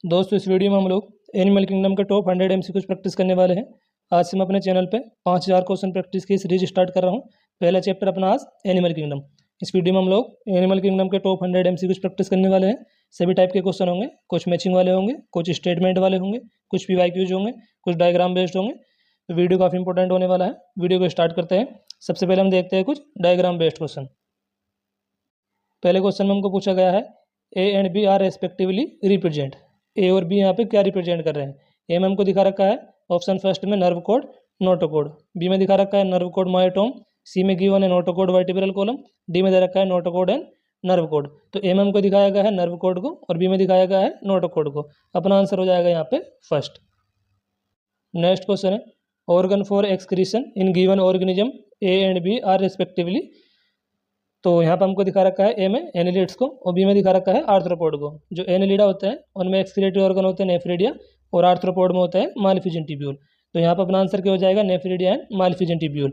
दोस्तों इस वीडियो में हम लोग एनिमल किंगडम के टॉप 100 एमसीक्यूज प्रैक्टिस करने वाले हैं। आज से मैं अपने चैनल पे 5000 क्वेश्चन प्रैक्टिस की सीरीज स्टार्ट कर रहा हूँ। पहला चैप्टर अपना आज एनिमल किंगडम। इस वीडियो में हम लोग एनिमल किंगडम के टॉप 100 एमसीक्यूज प्रैक्टिस करने वाले हैं। सभी टाइप के क्वेश्चन होंगे, कुछ मैचिंग वाले होंगे, कुछ स्टेटमेंट वाले होंगे, कुछ पीवाईक्यूज होंगे, कुछ डायग्राम बेस्ड होंगे। तो वीडियो काफ़ी इंपॉर्टेंट होने वाला है। वीडियो को स्टार्ट करते हैं। सबसे पहले हम देखते हैं कुछ डायग्राम बेस्ड क्वेश्चन। पहले क्वेश्चन में हमको पूछा गया है A and B are respectively represent. A और बी यहाँ पे क्या रिप्रेजेंट कर रहे हैं। ए में हमको दिखा रखा है ऑप्शन फर्स्ट में नर्व कोड नोटोकोड, बी में दिखा रखा है नर्व कोड मायोटोम, सी में गिवन है नोटोकोड वर्टिब्रल कॉलम, डी में दे रखा है नोटोकोड एंड नर्व कोड। तो ए में हमको दिखाया गया है नर्व कोड को और बी में दिखाया गया है नोटोकोड को। अपना आंसर हो जाएगा यहाँ पे फर्स्ट। नेक्स्ट क्वेश्चन है organ for excretion in given organism A and B are respectively. तो यहाँ पर हमको दिखा रखा है ए में एनिलिड्स को और बी में दिखा रखा है आर्थ्रोपोड को। जो एनिलिडा होते हैं उनमें एक्सक्रीटरी ऑर्गन होते हैं नेफ्रिडिया और आर्थ्रोपोड में होता है मालिफिजन ट्यूब्यूल। तो यहाँ पर अपना आंसर क्या हो जाएगा nephridia and malpighian tubule.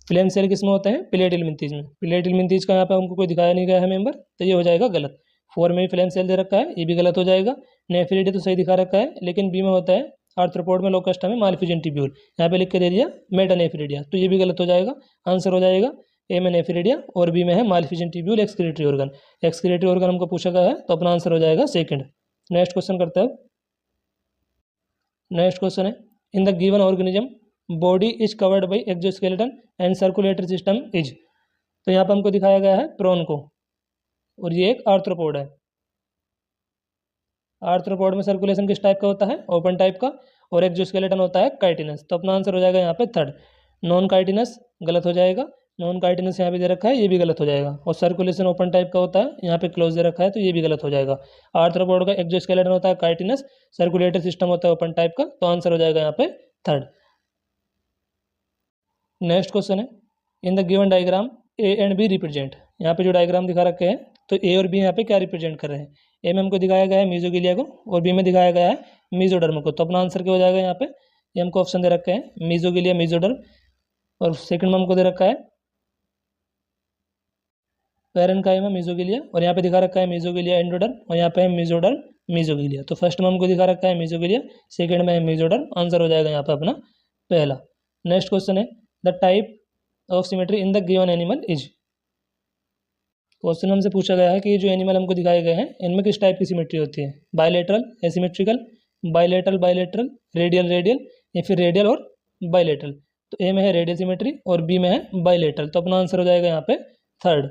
Flame cell किस में होते हैं प्लेटिल मिंथीज में। प्लेटिल मिंथीज का यहाँ पर हमको कोई दिखाया नहीं गया है मेंबर, तो ये हो जाएगा गलत। 4 में भी फ्लेम सेल दे रखा है, ये भी गलत हो जाएगा। नेफ्रिडिया तो सही दिखा रखा है, लेकिन बी में होता है आर्थ्रोपोड में लोकस्टा में मालिफिजन ट्यूब्यूल। यहाँ पे लिख के दे दिया मेटानेफ्रिडिया, तो ये भी गलत हो जाएगा। आंसर हो जाएगा ए में नेफ्रिडिया और बी में है malpighian tubule excretory organ. Excretory organ हमको पूछा गया है, तो अपना आंसर हो जाएगा सेकंड। नेक्स्ट क्वेश्चन करते हैं। नेक्स्ट क्वेश्चन है in the given organism body is covered by exoskeleton and circulatory system is. तो यहाँ पर हमको दिखाया गया है प्रोन को और ये एक आर्थ्रोपोड है। आर्थ्रोपोड में सर्कुलेशन किस टाइप का होता है ओपन टाइप का, और एक्सोस्केलेटन होता है काइटिनस। तो अपना आंसर हो जाएगा यहाँ पे थर्ड। नॉन काइटिनस गलत हो जाएगा, नॉन काइटिनस यहाँ पे दे रखा है, ये भी गलत हो जाएगा। और सर्कुलेशन ओपन टाइप का होता है, यहाँ पे क्लोज दे रखा है, तो ये भी गलत हो जाएगा। आर्थ्रोपोड का एक्सोस्केलेटन होता है काइटिनस, सर्कुलेटरी सिस्टम होता है ओपन टाइप का, तो आंसर हो जाएगा यहाँ पे थर्ड। नेक्स्ट क्वेश्चन है in the given diagram A and B represent. यहाँ पे जो डायग्राम दिखा रखे हैं, तो ए और बी यहाँ पे क्या रिप्रेजेंट कर रहे हैं। ए में हमको दिखाया गया है मीजोगिलिया को और बी में दिखाया गया है मीजोडर्म को। तो अपना आंसर क्या हो जाएगा यहाँ पे, ये हमको ऑप्शन दे रखे हैं मीजोगिलिया मीजोडर्म, और सेकंड में हमको दे रखा है पैरेन्काइमा मीजोगिलिया, और यहाँ पे दिखा रखा है मीजोगिलिया एंडोडर्म, और यहाँ पे है मीजोडर्म मीजोगिलिया। तो फर्स्ट में हमको दिखा रखा है मीजोगिलिया, सेकंड में है मीजोडर्म। आंसर हो जाएगा यहाँ पे अपना पहला। नेक्स्ट क्वेश्चन है the type of symmetry in the given animal is. Question हमसे पूछा गया है कि जो एनिमल हमको दिखाए गए हैं इनमें किस टाइप की सिमेट्री होती है। Bilateral, asymmetrical, bilateral bilateral, radial radial, या फिर रेडियल और बायलेटरल। तो ए में है रेडियल सिमेट्री और बी में है बायलेटरल। तो अपना आंसर हो जाएगा यहाँ पे थर्ड।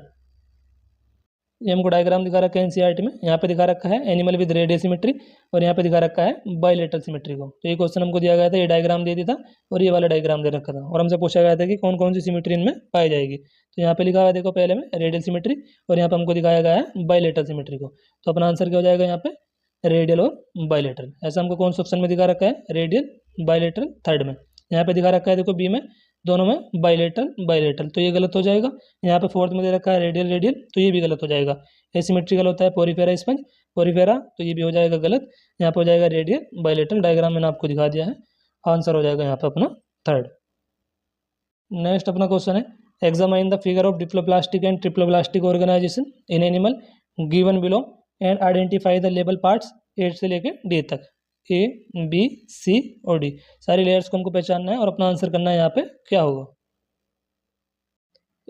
ये हमको डायग्राम दिखा रखा है एनसीईआरटी में। यहाँ पे दिखा रखा है एनिमल विद रेडियल सिमेट्री और यहाँ पे दिखा रखा है बायलेटरल सिमेट्री को। तो ये क्वेश्चन हमको दिया गया था, ये डायग्राम दे दिया था और ये वाला डायग्राम दे रखा था, और हमसे पूछा गया था कि कौन कौन सी सिमेट्री इनमें पाई जाएगी। तो यहाँ पे लिखा हुआ है देखो पहले में रेडियल सिमेट्री और यहाँ पे हमको दिखाया गया है बायलेटरल सिमेट्री को। तो अपना आंसर क्या हो जाएगा यहाँ पे रेडियल और बायलेटरल। ऐसा हमको कौन सा ऑप्शन में दिखा रखा है रेडियल बायलेटरल थर्ड में। यहाँ पे दिखा रखा है देखो बी में दोनों में बायलेटरल बायलेटरल, तो ये गलत हो जाएगा। यहाँ पे फोर्थ में दे रखा है रेडियल रेडियल, तो ये भी गलत हो जाएगा। एसिमेट्रिकल होता है पोरीफेरा स्पंज पोरीफेरा, तो ये भी हो जाएगा गलत। यहाँ पे हो जाएगा रेडियल बायलेटरल, डायग्राम मैंने आपको दिखा दिया है। आंसर हो जाएगा यहाँ पे अपना थर्ड। नेक्स्ट अपना क्वेश्चन है examine the figure of diploblastic and triploblastic organisation in animal given below and identify the label parts 8 से लेके डी तक। ए बी सी और डी सारी लेयर्स को हमको पहचानना है और अपना आंसर करना है यहाँ पे क्या होगा।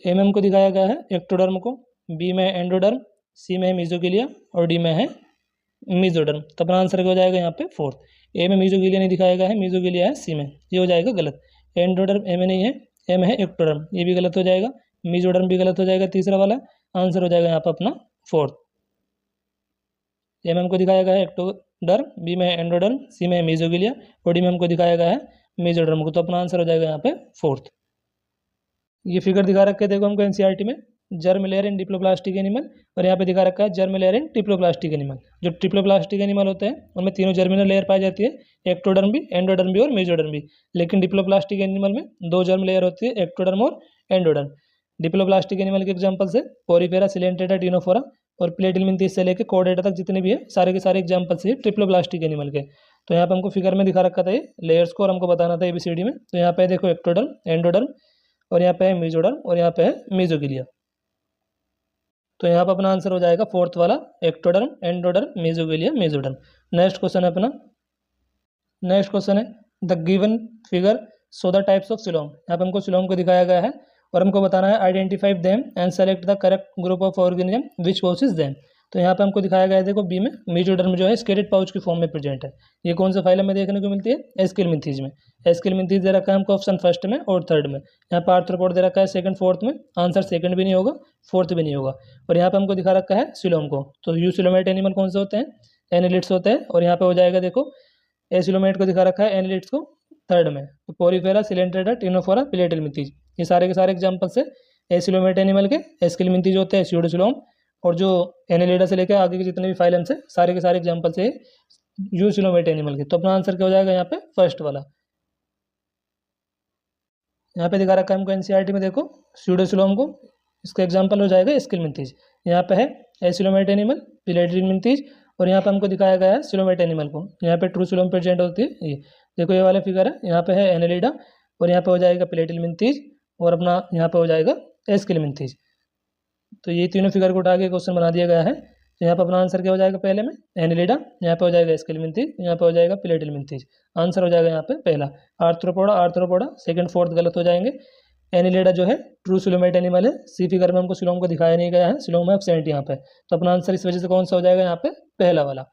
ए में हमको दिखाया गया है एक्टोडर्म को, बी में एंडोडर्म, सी में है मीजोगिलिया और डी में है मीजोडर्म। तो अपना आंसर क्या हो जाएगा यहाँ पे फोर्थ। ए में मीजोगिलिया नहीं दिखाया गया है, मीजोगिलिया है सी में, ये हो जाएगा गलत। एंडोडर्म ए में नहीं है, ए में है एक्टोडर्म, ये भी गलत हो जाएगा। मीजोडर्म भी गलत हो जाएगा तीसरा वाला। आंसर हो जाएगा यहाँ पे अपना फोर्थ। ए में हमको दिखाया गया है एक्टोडर्म, बी में है एंडोडर्म, सी में है मीजोगिलिया और डी में हमको दिखाया गया है मीजोडर्म को। तो अपना आंसर हो जाएगा यहाँ पे फोर्थ। ये फिगर दिखा रखे देखो हमको एनसीईआरटी में germ layer in diploblastic animal, और यहाँ पे दिखा रखा है जर्म लेयर इन ट्रिप्लोप्लास्टिक एनिमल। जो ट्रिप्लोप्लास्टिक एनिमल होते हैं उनमें तीनों जर्मिनल लेयर पाई जाती है, एक्टोडर्म भी, एंडोडर्म भी और मीजोडर्म भी। लेकिन डिप्लोप्लास्टिक एनिमल में 2 जर्म लेयर होती है, एक्टोडर्म और एंडोडर्म। डिप्लोप्लास्टिक एनिमल के एग्जाम्पल्स है पोरीफेरा, सिलेंट्रेटा, टिनोफोरा और प्लेटिल मिंथीज से लेकर कॉर्डेटा तक जितने भी है सारे के सारे एग्जाम्पल्स है ट्रिप्लोप्लास्टिक एनिमल के। तो यहाँ पे हमको फिगर में दिखा रखा था ये लेयर्स को और हमको बताना था एबीसीडी में। तो यहाँ पे देखो एक्टोडर्म, एंडोडर्म और यहाँ पे है मीजोडर्म और यहाँ पे है मीजोगिलिया। तो यहाँ पर अपना आंसर हो जाएगा फोर्थ वाला ectoderm, endoderm, mesoglea, mesoderm. Next question है अपना, नेक्स्ट क्वेश्चन है the given figure so the types of coelom. यहाँ पे हमको सिलोम को दिखाया गया है और हमको बताना है identify them and select the correct group of organism which possess them. तो यहाँ पे हमको दिखाया गया है, देखो बी में मेसोडर्म जो है स्केलेटल पाउच की फॉर्म में प्रेजेंट है। ये कौन सा फाइलम में देखने को मिलती है? एस्केलमिंथीज में। एस्केलमिंथीज दे रखा है हमको ऑप्शन फर्स्ट में और थर्ड में। यहाँ पे आर्थ्रोपोड दे रखा है सेकंड फोर्थ में, आंसर सेकंड भी नहीं होगा, फोर्थ भी नहीं होगा। और यहाँ पे हमको दिखा रखा है सिलोम को, तो यूसिलोमेट एनिमल कौन से होते हैं? एनालिड्स होते हैं। और यहाँ पे हो जाएगा देखो एसिलोमेट को दिखा रखा है एनालिड्स को थर्ड में। तो पोरीफेरा, सिलेंट्रेटा, टिनोफोरा, पिलेटेलमिंथीज, ये सारे के सारे एग्जाम्पल से एसिलोमेट एनिमल के। एस्केलमिंथीज होते हैं स्यूडोसिलोम, और जो एनालिडा से लेकर आगे के जितने भी फाइलम्स है सारे के सारे एग्जाम्पल से यूसिलोमेट एनिमल के। तो अपना आंसर क्या हो जाएगा यहाँ पे? फर्स्ट वाला। यहाँ पे दिखा रखा है हमको एनसीईआरटी में, देखो स्यूडोसिलोम को, इसका एग्जाम्पल हो जाएगा एस्केलमिंथीज। यहाँ पे है एसिलोमेट एनिमल, पिलेटेलमिंथीज, और यहाँ पे हमको दिखाया गया है सिलोमेट एनिमल को। यहाँ पे ट्रू सिलोम प्रेजेंट होती है। ये देखो ये वाला फिगर है, यहाँ पे है एनालिडा, और यहाँ पे हो जाएगा पिलेटेलमिंथीज, और अपना यहाँ पे हो जाएगा एस्केलमिंथीज। तो ये तीनों फिगर को उठा के क्वेश्चन बना दिया गया है। तो यहाँ पे अपना आंसर क्या हो जाएगा? पहले में एनालिडा, यहाँ पे हो जाएगा एस्केलमिंथीज, यहाँ पे हो जाएगा पिलेटेलमिंथीज। आंसर हो जाएगा यहाँ पे पहला। आर्थ्रोपोडा, आर्थ्रोपोडा सेकंड फोर्थ गलत हो जाएंगे। एनालिडा जो है ट्रू सिलोमेट एनिमल है। सी फिगर में हमको सिलोम को दिखाया नहीं गया है, सिलोम है एब्सेंट यहाँ पे। तो अपना आंसर इस वजह से कौन सा हो जाएगा यहाँ पे? पहला वाला।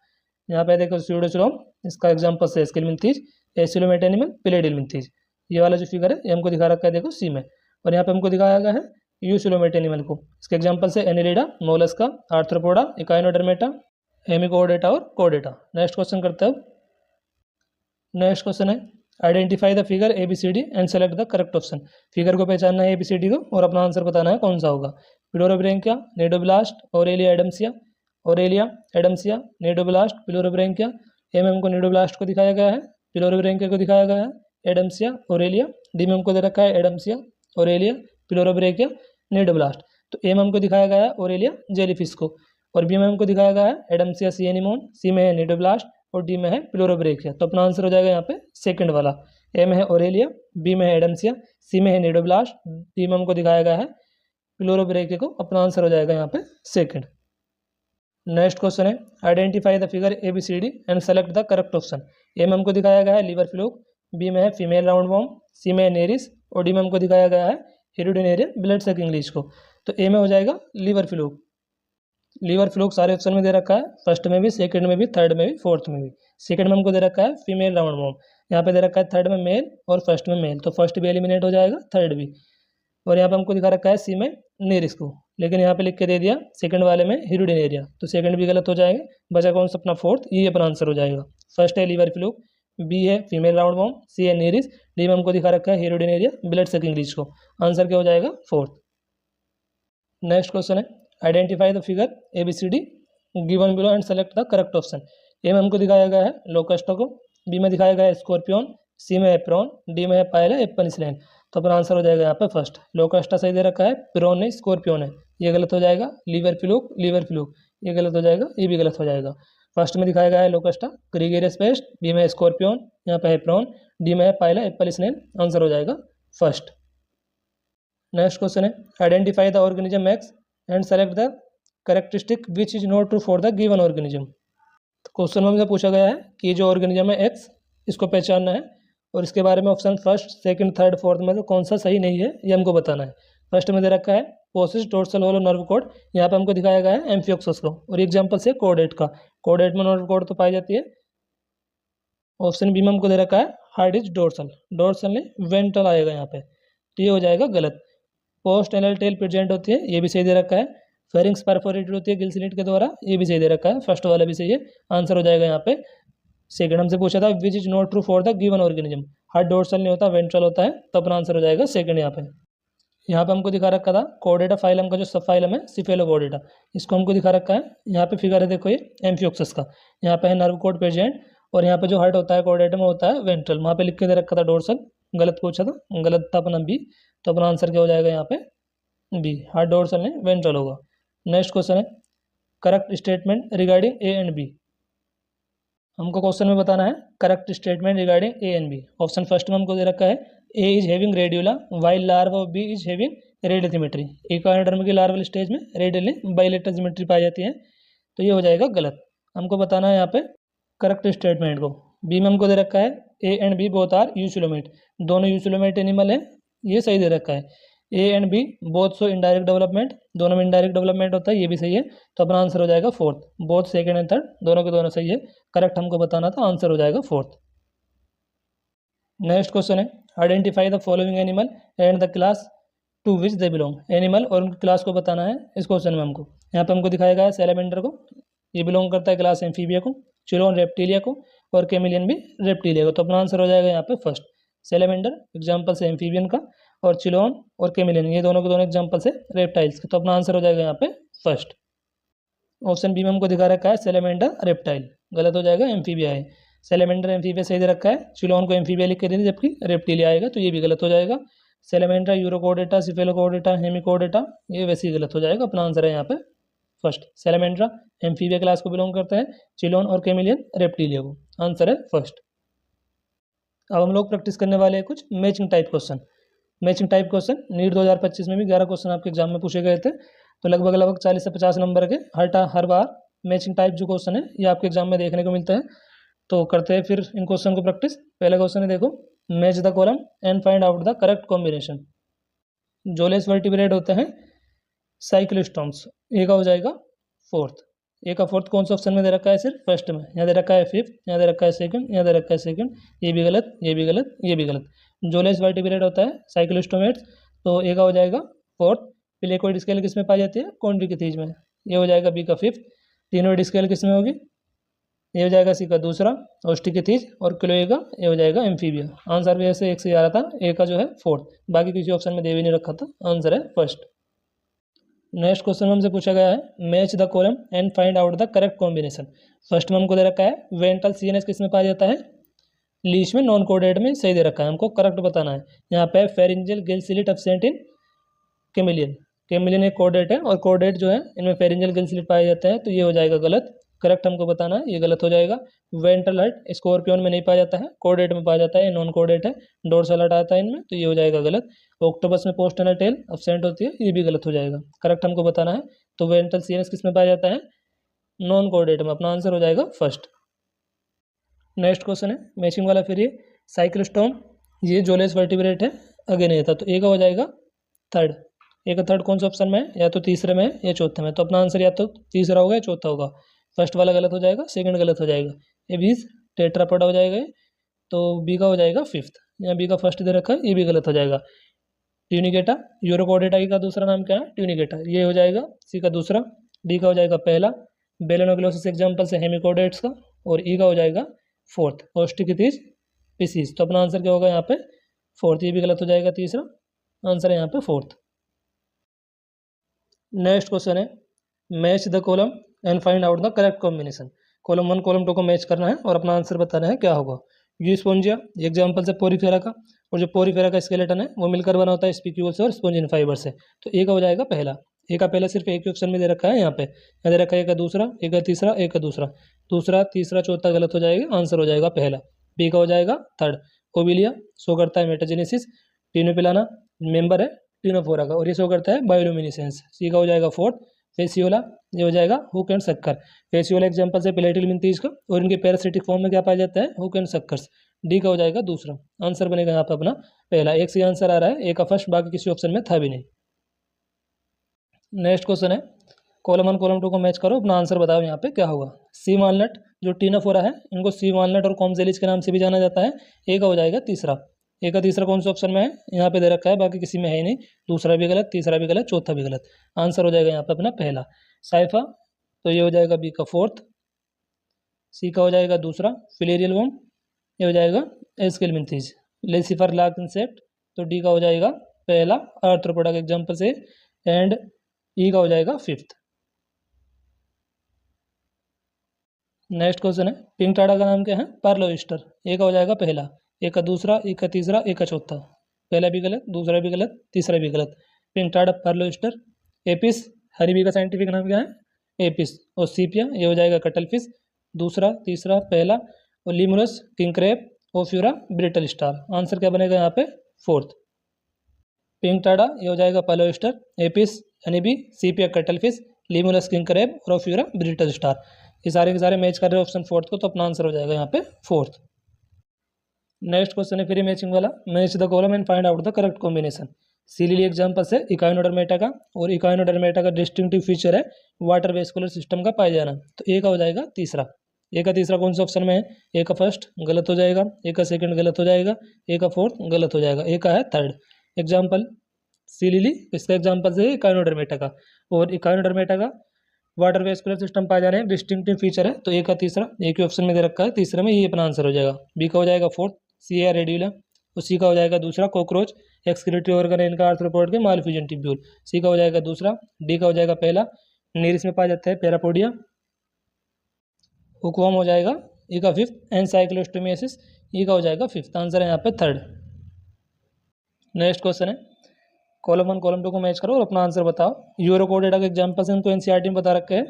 यहाँ पे देखो स्यूडोसिलोम, इसका एग्जाम्पल से एस्केलमिंथीज, एसिलोमेट एनिमल, पिलेटेलमिंथीज। ये वाला जो फिगर है ये हमको दिखा रखा है देखो सी में। और यहाँ पे हमको दिखाया गया है यूसिलोमेट एनिमल को। इसके एग्जाम्पल से Annelida, Mollusca, arthropoda, Echinodermata, hemichordata और कोडेटा। नेक्स्ट क्वेश्चन करते हैं। नेक्स्ट क्वेश्चन है identify the figure ABCD and select the correct option. Figure को पहचानना है ABCD को और अपना आंसर बताना है कौन सा होगा। Pleurobrachia, cnidoblast, Aurelia Adamsia, Aurelia Adamsia, cnidoblast, Pleurobrachia. A में हमको निडोब्लास्ट को दिखाया गया है, पिलोरोब्रेंकिया को दिखाया गया है, एडम्सिया, ओरेलिया। डी में हमको दे रखा है एडम्सिया, ओरेलिया, पिलोरोब्रेंकिया, निडोब्लास्ट। तो ए में हमको दिखाया गया है ओरेलिया जेलीफिश को, और बी में हमको दिखाया गया है एडम्सिया सी एनिमोन, सी में है निडोब्लास्ट, और डी में है पिलोरोब्रेंकिया। तो अपना आंसर हो जाएगा यहाँ पे सेकंड वाला। ए में है ओरेलिया, बी में है एडम्सिया, सी में है निडोब्लास्ट, डी में हमको दिखाया गया है पिलोरोब्रेंकिया को। अपना आंसर हो जाएगा यहाँ पे सेकंड। नेक्स्ट क्वेश्चन है identify the figure ABCD and select the correct option. A में हमको दिखाया गया है लीवर फ्लूक, बी में है फीमेल राउंड वॉर्म, सी में है नेरिस, और डी में हमको दिखाया गया है हिरुडिनेरिया ब्लड सकिंग लीच को। तो ए में हो जाएगा लीवर फ्लूक। लीवर फ्लूक सारे ऑप्शन में दे रखा है, फर्स्ट में भी, सेकंड में भी, थर्ड में भी, फोर्थ में भी। सेकंड में हमको दे रखा है फीमेल राउंड वॉर्म, यहाँ पे दे रखा है थर्ड में मेल और फर्स्ट में मेल, तो फर्स्ट भी एलिमिनेट हो जाएगा, थर्ड भी। और यहाँ पे हमको दिखा रखा है सी में नेरिस को, लेकिन यहाँ पे लिख के दे दिया सेकंड वाले में हिरुडिनेरिया, तो सेकंड भी गलत हो जाएगा। बचा कौन सा? अपना फोर्थ, ये अपना आंसर हो जाएगा। फर्स्ट है लीवर फ्लूक, बी है फीमेल राउंड वॉर्म, सी है नेरिस, डी में हमको दिखा रखा है हिरुडिनेरिया ब्लड सकिंग लीच को। आंसर क्या हो जाएगा? फोर्थ। नेक्स्ट क्वेश्चन है identify the figure ABCD given below and select the correct option. A में हमको दिखाया गया है लोकस्टो को, बी में दिखाया गया है स्कॉर्पियन, सी में है प्रॉन, डी में है पायला एप्पनिसलैंड। तो अपना आंसर हो जाएगा यहाँ पे फर्स्ट। लोकस्टा सही दे रखा है, प्रॉन नहीं स्कॉर्पियन है, ये गलत हो जाएगा। लीवर फ्लूक, लीवर फ्लूक, ये गलत हो जाएगा, ये भी गलत हो जाएगा। फर्स्ट में दिखाया गया है लोकस्टा ग्रीगेरियस पेस्ट, बी में स्कॉर्पियन, यहाँ पे है प्रॉन, डी में है पायला एप्पनिसलैंड। आंसर हो जाएगा फर्स्ट। नेक्स्ट क्वेश्चन है identify the organism x and select the characteristic which is not true for the given organism. Question में हमसे पूछा गया है कि जो ऑर्गेनिज्म है एक्स, इसको पहचानना है और इसके बारे में option first, second, third, fourth में से कौन सा सही नहीं है ये हमको बताना है। फर्स्ट में दे रखा है पोसिस डोर्सल होलो नर्व कोड, यहाँ पे हमको दिखाया गया है एम्फियोक्सस को, और एग्जाम्पल से कोडेट का। कोडेट में नर्व कोड तो पाई जाती है। ऑप्शन बी में हमको दे रखा है हार्ड इज डोर्सल, डोर्सल नहीं वेंट्रल आएगा यहाँ पे, तो ये हो जाएगा गलत। पोस्ट एनल टेल प्रेजेंट होती है, ये भी सही दे रखा है। फेरिंग्स परफोरेटेड होती है गिल स्लिट के द्वारा, ये भी सही दे रखा है, फर्स्ट वाला भी सही है। आंसर हो जाएगा यहाँ पे सेकंड। हमसे पूछा था which is not true for the given organism, hard dorsal नहीं होता वेंट्रल होता है, तो अपना आंसर हो जाएगा सेकंड। यहाँ पे हमको दिखा रखा था कोडेटा फाइलम का जो सब फाइलम है सिफेलोकोडेटा, इसको हमको दिखा रखा है। यहाँ पे फिगर है देखो ये एम्फियोक्सस का, यहाँ पे है नर्व कोड प्रेजेंट, और यहाँ पे जो हार्ट होता है कोडेटा में होता है वेंट्रल, वहाँ पे लिख के दे रखा था डोर्सल, गलत पूछा था, गलत था अपना बी। तो अपना आंसर क्या हो जाएगा यहाँ पे बी, हार्ड डोर्सल नहीं वेंट्रल होगा। नेक्स्ट क्वेश्चन है correct statement regarding A and B. हमको क्वेश्चन में बताना है correct statement regarding A and B. Option first में हमको दे रखा है A is having radial while larva of B is having radial symmetry. Echinoderm की लार्वल स्टेज में रेडियली बाइलेटरल सिमेट्री पाई जाती है, तो ये हो जाएगा गलत। हमको बताना है यहाँ पे करेक्ट स्टेटमेंट को। बी में हमको दे रखा है A and B both are eucoelomate, दोनों यूसिलोमेट एनिमल है, ये सही दे रखा है। A and B both show indirect development, दोनों में इनडायरेक्ट डेवलपमेंट होता है, ये भी सही है, तो अपना आंसर हो जाएगा fourth. Both second and third दोनों के दोनों सही है, करेक्ट हमको बताना था, आंसर हो जाएगा फोर्थ। नेक्स्ट क्वेश्चन है identify the following animal and the class to which they belong. Animal और उनकी क्लास को बताना है इस क्वेश्चन में हमको। यहाँ पे हमको दिखाया गया है सैलामेंडर को, ये बिलोंग करता है क्लास एम्फीबिया को, चिलोन रेप्टिलिया को, और कैमिलियन भी रेप्टिलिया को, तो अपना आंसर हो जाएगा यहाँ पे फर्स्ट। सैलामेंडर एग्जाम्पल से एम्फीबियन का, और चिलोन और कैमिलियन ये दोनों के दोनों एग्जाम्पल से रेप्टाइल्स के, तो अपना आंसर हो जाएगा यहाँ पे फर्स्ट। ऑप्शन बी में हमको दिखा रखा है सैलामेंडर रेप्टाइल, गलत हो जाएगा, एम्फीबिया है। सैलामेंडर एम्फीबिया सही दे रखा है, चिलोन को एम्फीबिया लिख के दे जबकि रेप्टिलिया आएगा, तो ये भी गलत हो जाएगा। सैलामेंडर यूरोकोडेटा, सिफेलोकोडेटा, हेमिकोडेटा, ये वैसे ही गलत हो जाएगा, अपना आंसर है यहाँ पे फर्स्ट। सैलामेंड्रा एम्फीबिया क्लास को बिलोंग करता है, चिलोन और कैमिलियन रेप्टिलिया को, आंसर है फर्स्ट। अब हम लोग प्रैक्टिस करने वाले हैं कुछ matching type question. Matching type question NEET 2025 में भी 11 क्वेश्चन आपके एग्जाम में पूछे गए थे, तो लगभग 40 से 50 नंबर के हर बार मैचिंग टाइप जो क्वेश्चन है ये आपके एग्जाम में देखने को मिलता है। तो करते हैं फिर इन क्वेश्चन को प्रैक्टिस। पहला क्वेश्चन है देखो, match the column and find out the correct combination. Jawless vertebrate होते हैं साइक्लोस्टोम्स, ए का हो जाएगा फोर्थ। ए का फोर्थ कौन सा ऑप्शन में दे रखा है, सिर्फ फर्स्ट में, यहाँ दे रखा है फिफ्थ, यहाँ दे रखा है सेकंड, यहाँ दे रखा है सेकंड, ये भी गलत, ये भी गलत, ये भी गलत। जोलेस वर्टिब्रेट होता है साइक्लोस्टोमेट्स, तो ए का हो जाएगा फोर्थ। प्लेकोइड स्केल किस में पाई जाती है, कॉन्ड्रिकथीज में, ये हो जाएगा बी का फिफ्थ। टिनोइड स्केल किस में होगी, ये हो जाएगा सी का दूसरा, ऑस्टिकथीज, और क्लोए का ये हो जाएगा एम्फीबिया। आंसर भी ऐसे एक से आ रहा था, ए का जो है फोर्थ, बाकी किसी ऑप्शन में दे भी नहीं रखा था, आंसर है फर्स्ट। नेक्स्ट क्वेश्चन में हमसे पूछा गया है match the column and find out the correct combination. First में हमको दे रखा है वेंट्रल सीएनएस किस में पाया जाता है, लीच में, नॉन कोडेड में, सही दे रखा है, हमको करेक्ट बताना है। यहाँ पे pharyngeal Gill slit absent in chameleon, chameleon एक कोडेट है, और कोडेट जो है इनमें फेरिंजियल गिल स्लिट पाया जाता है, तो ये हो जाएगा गलत, करेक्ट हमको बताना है, ये गलत हो जाएगा। वेंट्रल हर्ट स्कॉर्पियन में नहीं पाया जाता है, कोडेट में पाया जाता है, नॉन कोडेट है। डोर्सल हर्ट आता है इनमें, तो ये हो जाएगा गलत। ऑक्टोपस में पोस्टनल टेल एब्सेंट होती है, ये भी गलत हो जाएगा, करेक्ट हमको बताना है। तो वेंट्रल सीएनएस किस में पाया जाता है, नॉन कोडेट में, अपना आंसर हो जाएगा फर्स्ट। नेक्स्ट क्वेश्चन है मैचिंग वाला, फिर ये साइक्लोस्टोम, ये जोलेस वर्टिब्रेट है, अगेन ये था, तो ए का हो जाएगा थर्ड। ए का थर्ड कौन सा ऑप्शन में है, या तो तीसरे में है या चौथे में, तो अपना आंसर या तो तीसरा होगा या चौथा होगा। फर्स्ट वाला गलत हो जाएगा, सेकंड गलत हो जाएगा, ये बीस टेट्रापोडा हो जाएगा, तो बी का हो जाएगा फिफ्थ। यहाँ बी का फर्स्ट दे रखा है, ये भी गलत हो जाएगा। ट्यूनिकेटा यूरोकोडेटा का दूसरा नाम क्या है, ट्यूनिकेटा, ये हो जाएगा सी का दूसरा। डी का हो जाएगा पहला, बेलेनोग्लोसिस एग्जाम्पल से हेमिकोडेट्स का, और ई का हो जाएगा फोर्थ, ऑस्टिकथीज पिसीज, तो अपना आंसर क्या होगा यहाँ पे फोर्थ, ये भी गलत हो जाएगा तीसरा, आंसर है यहाँ पे फोर्थ। नेक्स्ट क्वेश्चन है match the column and find out the correct combination. Column 1 column 2 को मैच करना है और अपना आंसर बताना है क्या होगा। यूस्पोंजिया एग्जाम्पल से पोरीफेरा का, और जो पोरीफेरा का स्केलेटन है वो मिलकर बना होता है स्पिक्यूल से और स्पोंजिन फाइबर से, तो ए का हो जाएगा पहला। ए का पहला सिर्फ एक ही ऑप्शन में दे रखा है, यहाँ पे दे रखा है ए का दूसरा, ए का तीसरा, ए का दूसरा, दूसरा तीसरा चौथा गलत हो जाएगा, आंसर हो जाएगा पहला। बी का हो जाएगा थर्ड। ओविलिया शो करता है मेटाजेनेसिस, टिनोपिलाना मेंबर है टिनोफोरा का, और ये शो करता है बायोल्यूमिनेसेंस। सी का हो जाएगा फोर्थ। फेसियोला ये हो जाएगा hook and sucker, Fasciola example से प्लेटिलमिंथीज का, और इनके पैरासिटिक फॉर्म में क्या पाया जाता है, हुक एंड सक्कर्स। डी का हो जाएगा दूसरा, आंसर बनेगा यहाँ पे अपना पहला। एक से आंसर आ रहा है, ए का फर्स्ट, बाकी किसी ऑप्शन में था भी नहीं। नेक्स्ट क्वेश्चन है कॉलम 1 कॉलम 2 को मैच करो, अपना आंसर बताओ यहाँ पे क्या होगा। सी वालनट जो टिनोफोरा है, इनको सी वालनट और कॉम्जेलिस के नाम से भी जाना जाता है, ए का हो जाएगा तीसरा। ए का तीसरा कौन सा ऑप्शन में है, यहाँ पे दे रखा है, बाकी किसी में है ही नहीं, दूसरा भी गलत, तीसरा भी गलत, चौथा भी गलत, आंसर हो जाएगा यहाँ पे अपना पहला। साइफा तो ये हो जाएगा बी का फोर्थ। सी का हो जाएगा दूसरा। फिलेरियल वर्म ये हो जाएगा एस्केलमिंथीज। लेसिफर लार्क इंसेक्ट तो डी का हो जाएगा पहला, आर्थ्रोपोडा के एग्जाम्पल से, एंड ई का हो जाएगा फिफ्थ। नेक्स्ट क्वेश्चन है पिंक टाड़ा का नाम क्या है, पार्लोइस्टर। ए का हो जाएगा पहला, ए का दूसरा, ए का तीसरा, ए का चौथा, पहला भी गलत, दूसरा भी गलत, तीसरा भी गलत। Pinctada pearl oyster. Apis honeybee का साइंटिफिक नाम क्या है, एपिस। और सीपिया ये हो जाएगा कटल फिश, दूसरा, तीसरा, पहला। और Limulus king crab, Ophiura brittle star, answer क्या बनेगा यहाँ पे फोर्थ। पिंकटाडा ये हो जाएगा pearl oyster, Apis honeybee, Sepia cuttlefish, Limulus king crab, Ophiura brittle star. ये सारे के सारे मैच कर रहे हैं ऑप्शन फोर्थ को, तो अपना आंसर हो जाएगा यहाँ पे फोर्थ। नेक्स्ट क्वेश्चन है फ्री मैचिंग वाला। Match the column and find out the correct combination. Sea lily examples है इकाइनोडर्मेटा का, और इकाइनोडर्मेटा का डिस्टिंक्टिव फीचर है वाटर वेस्कुलर सिस्टम का पाया जाना। तो ए का हो जाएगा तीसरा। ए का तीसरा कौन सा ऑप्शन में है? ए का फर्स्ट गलत हो जाएगा, ए का सेकंड गलत हो जाएगा, ए का फोर्थ गलत हो जाएगा, ए का है थर्ड। एग्जाम्पल सीलिली, इसका एग्जाम्पल है इकाइनोडर्मेटा का, और इकाइनोडर्मेटा का वाटर वेस्कुलर सिस्टम पाया जाने डिस्टिंक्टिव फीचर है। तो ए का तीसरा, एक ही ऑप्शन में दे रखा है, तीसरे में ये अपना आंसर हो जाएगा। बी का हो जाएगा फोर्थ, सी है रेड्यूला, और सी का हो जाएगा दूसरा कॉकरोच, एक्सक्रीटरी ऑर्गन है इनका आर्थ्रोपोड के मालफ्यूजन ट्यूब्यूल। सी का हो जाएगा दूसरा, डी का हो जाएगा पहला, नीरिस में पाया जाता है पैरापोडिया, हुकवर्म हो जाएगा ई का फिफ्थ, एनसाइक्लोस्टोमियासिस ई का हो जाएगा फिफ्थ। आंसर है यहाँ पे थर्ड। नेक्स्ट क्वेश्चन है कॉलम 1 कॉलम 2 को मैच करो और अपना आंसर बताओ। यूरोकोडेटा के एग्जाम्पल्स इनको एनसीईआरटी में बता रखे हैं।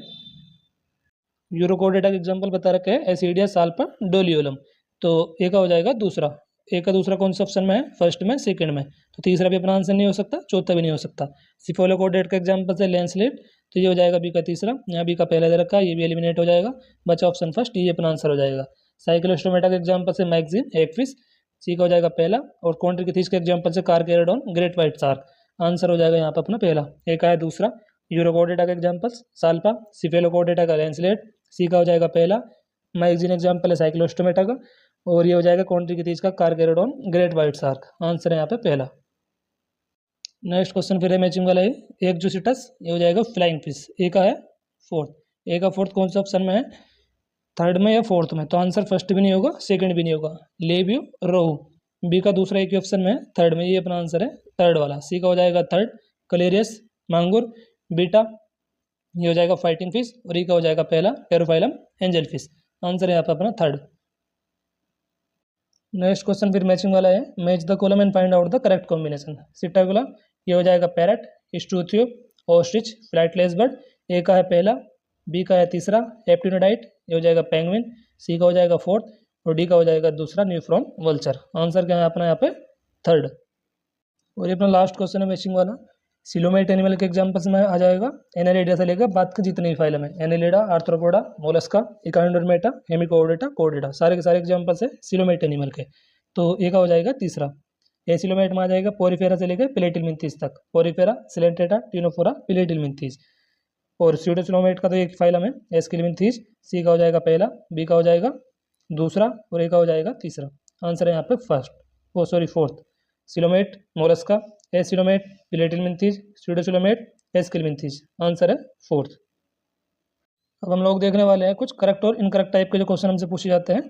यूरोकोडेटा के एग्जाम्पल बता रखे हैं एसिडिया, साल्पा, डोलियोलम। तो ए का हो जाएगा दूसरा। ए का दूसरा कौन सा ऑप्शन में है? फर्स्ट में, सेकंड में। तो तीसरा भी अपना आंसर नहीं हो सकता, चौथा भी नहीं हो सकता। सिफोलोकोडेट का एग्जाम्पल है लैंसलेट, तो ये हो जाएगा बी का तीसरा। यहाँ बी का पहला दे रखा है, ये भी एलिमिनेट हो जाएगा, बचा ऑप्शन फर्स्ट, ये अपना आंसर हो जाएगा। साइक्लोस्टोमेटा का एग्जाम्पल है मैगजीन, एगफिश, सी का हो जाएगा पहला। और कॉन्ट्रिकथीस का एग्जाम्पल से कार्केरोडोन, ग्रेट व्हाइट शार्क। आंसर हो जाएगा यहाँ पर अपना पहला। ए का है दूसरा। यूरोकोडेटा का एग्जाम्पल्स साल्पा, सिफेलोकोडेटा का लैंसलेट, सी का हो जाएगा पहला। मैगजीन एग्जाम्पल है साइक्लोस्टोमेटा का, और ये हो जाएगा कॉन्ट्रिकथीस का कार्केरोडोन, ग्रेट व्हाइट शार्क। आंसर है यहाँ पे पहला। नेक्स्ट क्वेश्चन फिर है मैचिंग वाला है एक्जोसिटस, ये हो जाएगा फ्लाइंग फिश। ए का है फोर्थ। ए का फोर्थ कौन सा ऑप्शन में है? थर्ड में या फोर्थ में? तो आंसर फर्स्ट भी नहीं होगा, सेकंड भी नहीं होगा। लेबियो, रोहू। बी का दूसरा एक ही ऑप्शन में है, थर्ड में, ये अपना आंसर है थर्ड वाला। सी का हो जाएगा थर्ड, कलेरियस, मांगुर, बीटा, ये हो जाएगा फाइटिंग फिश, और ई का हो जाएगा पहला, टेरोफाइलम, एंजल फिश। आंसर है यहाँ पे अपना थर्ड। नेक्स्ट क्वेश्चन फिर मैचिंग वाला है match the column and find out the correct combination. Psittacula, ये हो जाएगा parrot, Struthio, ostrich, flightless bird. A का है पहला, बी का है तीसरा, एप्टिनोडाइट, ये हो जाएगा पेंगुइन, सी का हो जाएगा फोर्थ, और डी का हो जाएगा दूसरा, न्यूफ्रॉन वल्चर। आंसर क्या है अपना यहाँ पे थर्ड। और ये अपना लास्ट क्वेश्चन है मैचिंग वाला। सिलोमेट एनिमल के एग्जांपल्स में आ जाएगा एनालिडा से लेकर बात के जितने भी फाइलम है, Annelida, Arthropoda, Mollusca, Echinodermata, Hemichordata, कोडेटा, सारे के सारे एग्जांपल्स है सिलोमेट एनिमल के। तो ये का हो जाएगा तीसरा। एसिलोमेट में आ जाएगा पोरिफेरा से लेकर प्लेटिलमिंथीस तक, पोरिफेरा, सिलेंटेटा, टिनोफोरा, प्लेटिलमिंथीस। और स्यूडोसिलोमेट का तो एक फाइलम है एस्किलमिंथीस। सी का हो जाएगा पहला, बी का हो जाएगा दूसरा, और ए का हो जाएगा तीसरा। आंसर है यहाँ पे first, oh sorry fourth. Coelomate, Mollusca, acoelomate, Platyhelminthes, pseudocoelomate, Aschelminthes. Answer है फोर्थ। अब हम लोग देखने वाले हैं कुछ करेक्ट और इनकरेक्ट टाइप के जो क्वेश्चन हमसे पूछे जाते हैं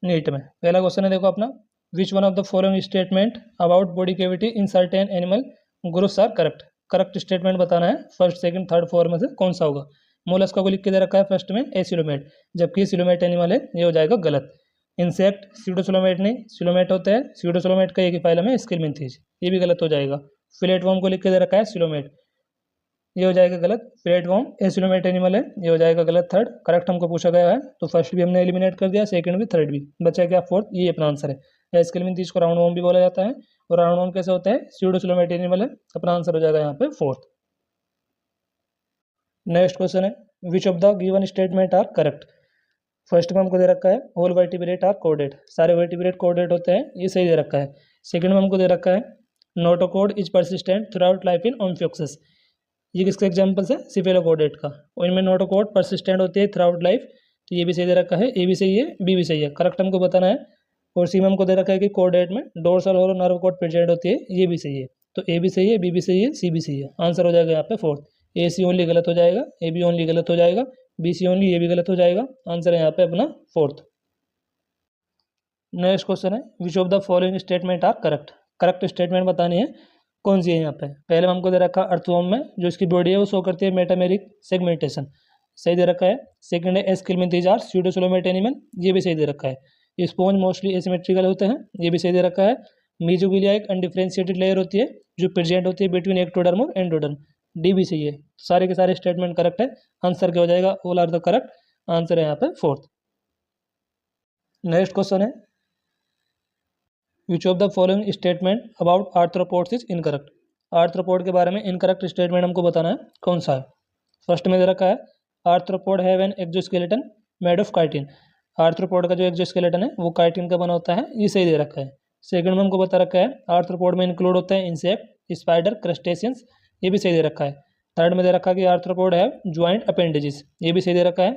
नीट में। पहला क्वेश्चन है देखो अपना, which one of the following statement about body cavity in certain animal groups are correct. Correct statement बताना है, फर्स्ट सेकंड थर्ड फोर में से कौन सा होगा। मोलस्का को लिख के दे रखा है फर्स्ट में एसिलोमेट, जबकि सिलोमेट एनिमल है, ये हो जाएगा गलत। इंसेक्ट स्यूडोसिलोमेट नहीं, सिलोमेट होता है, स्यूडोसिलोमेट का एक ही फाइलम है एस्किलमिंथीस, ये भी गलत हो जाएगा। प्लेटवॉर्म को लिख के दे रखा है सिलोमेट, ये हो जाएगा गलत। प्लेटवॉर्म एसिलोमेट एनिमल है, ये हो जाएगा गलत थर्ड। करेक्ट हमको पूछा गया है, तो फर्स्ट भी हमने एलिमिनेट कर दिया, सेकंड भी, थर्ड भी, बचा क्या फोर्थ, ये अपना आंसर है। एस्किलमिंथीस को राउंड वॉर्म भी बोला जाता है, और राउंड वॉर्म कैसे होता है? स्यूडोसिलोमेट एनिमल है, अपना आंसर हो जाएगा यहाँ पे फोर्थ। नेक्स्ट क्वेश्चन है which of the given statement are correct. First में हमको दे रखा है ऑल वर्टिब्रेट आर कोडेड, सारे वर्टिब्रेट कोडेड होते हैं, ये सही दे रखा है। सेकंड में हमको दे रखा है notochord is persistent throughout life in Amphioxus, ये किसका एग्जाम्पल्स है? सिफेलोकोडेट का, और इनमें नोटोकोड परसिस्टेंट होती है थ्रू आउट लाइफ, तो ये भी सही दे रखा है, ए भी सही है, बी भी सही है, करेक्ट हमको बताना है। और सी में हमको दे रखा है कि कोडेट में डोर्सल और नर्व कोड प्रेजेंट होती है, ये भी सही है, तो ए भी सही है, बी भी सही है, सी भी सही है। आंसर हो जाएगा यहाँ पे फोर्थ। ए सी ओनली गलत हो जाएगा, ए बी ओनली गलत हो जाएगा, बी सी ओनली, ये भी गलत हो जाएगा। आंसर है यहाँ पे अपना फोर्थ। नेक्स्ट क्वेश्चन है which of the following statement are correct. Correct statement बतानी है, कौन सी है यहाँ पे? पहले में हमको दे रखा है अर्थवॉर्म में जो इसकी बॉडी है वो शो करती है मेटामेरिक सेगमेंटेशन, सही दे रखा है। सेकंड है एस्किलमिंथीस आर स्यूडोसिलोमेट एनिमल, ये भी सही दे रखा है। स्पॉन्ज मोस्टली एसिमेट्रिकल होते हैं, ये भी सही दे रखा है। मीजोगिलिया एक अनडिफरेंशिएटेड लेयर होती है जो प्रेजेंट होती है बिटवीन एक्टोडर्म और एंडोडर्म, डी भी सही है। सारे के सारे स्टेटमेंट करेक्ट है, आंसर क्या हो जाएगा? All are the correct. Answer है यहाँ पे फोर्थ। नेक्स्ट क्वेश्चन है which of the following statement about arthropods is incorrect. Arthropod के बारे में इनकरेक्ट स्टेटमेंट हमको बताना है कौन सा है। फर्स्ट में दे रखा है arthropod have an exoskeleton made of chitin. Arthropod का जो एक्जोस्केलेटन है वो काइटिन का बना होता है, ये सही दे रखा है। सेकंड में हमको बता रखा है आर्थ्रोपोड में इंक्लूड होते हैं इंसेक्ट, स्पाइडर, क्रस्टेशियंस, ये भी सही दे रखा है। थर्ड में दे रखा है कि आर्थ्रोपोड हैव ज्वाइंट अपेंडेजेस, ये भी सही दे रखा है।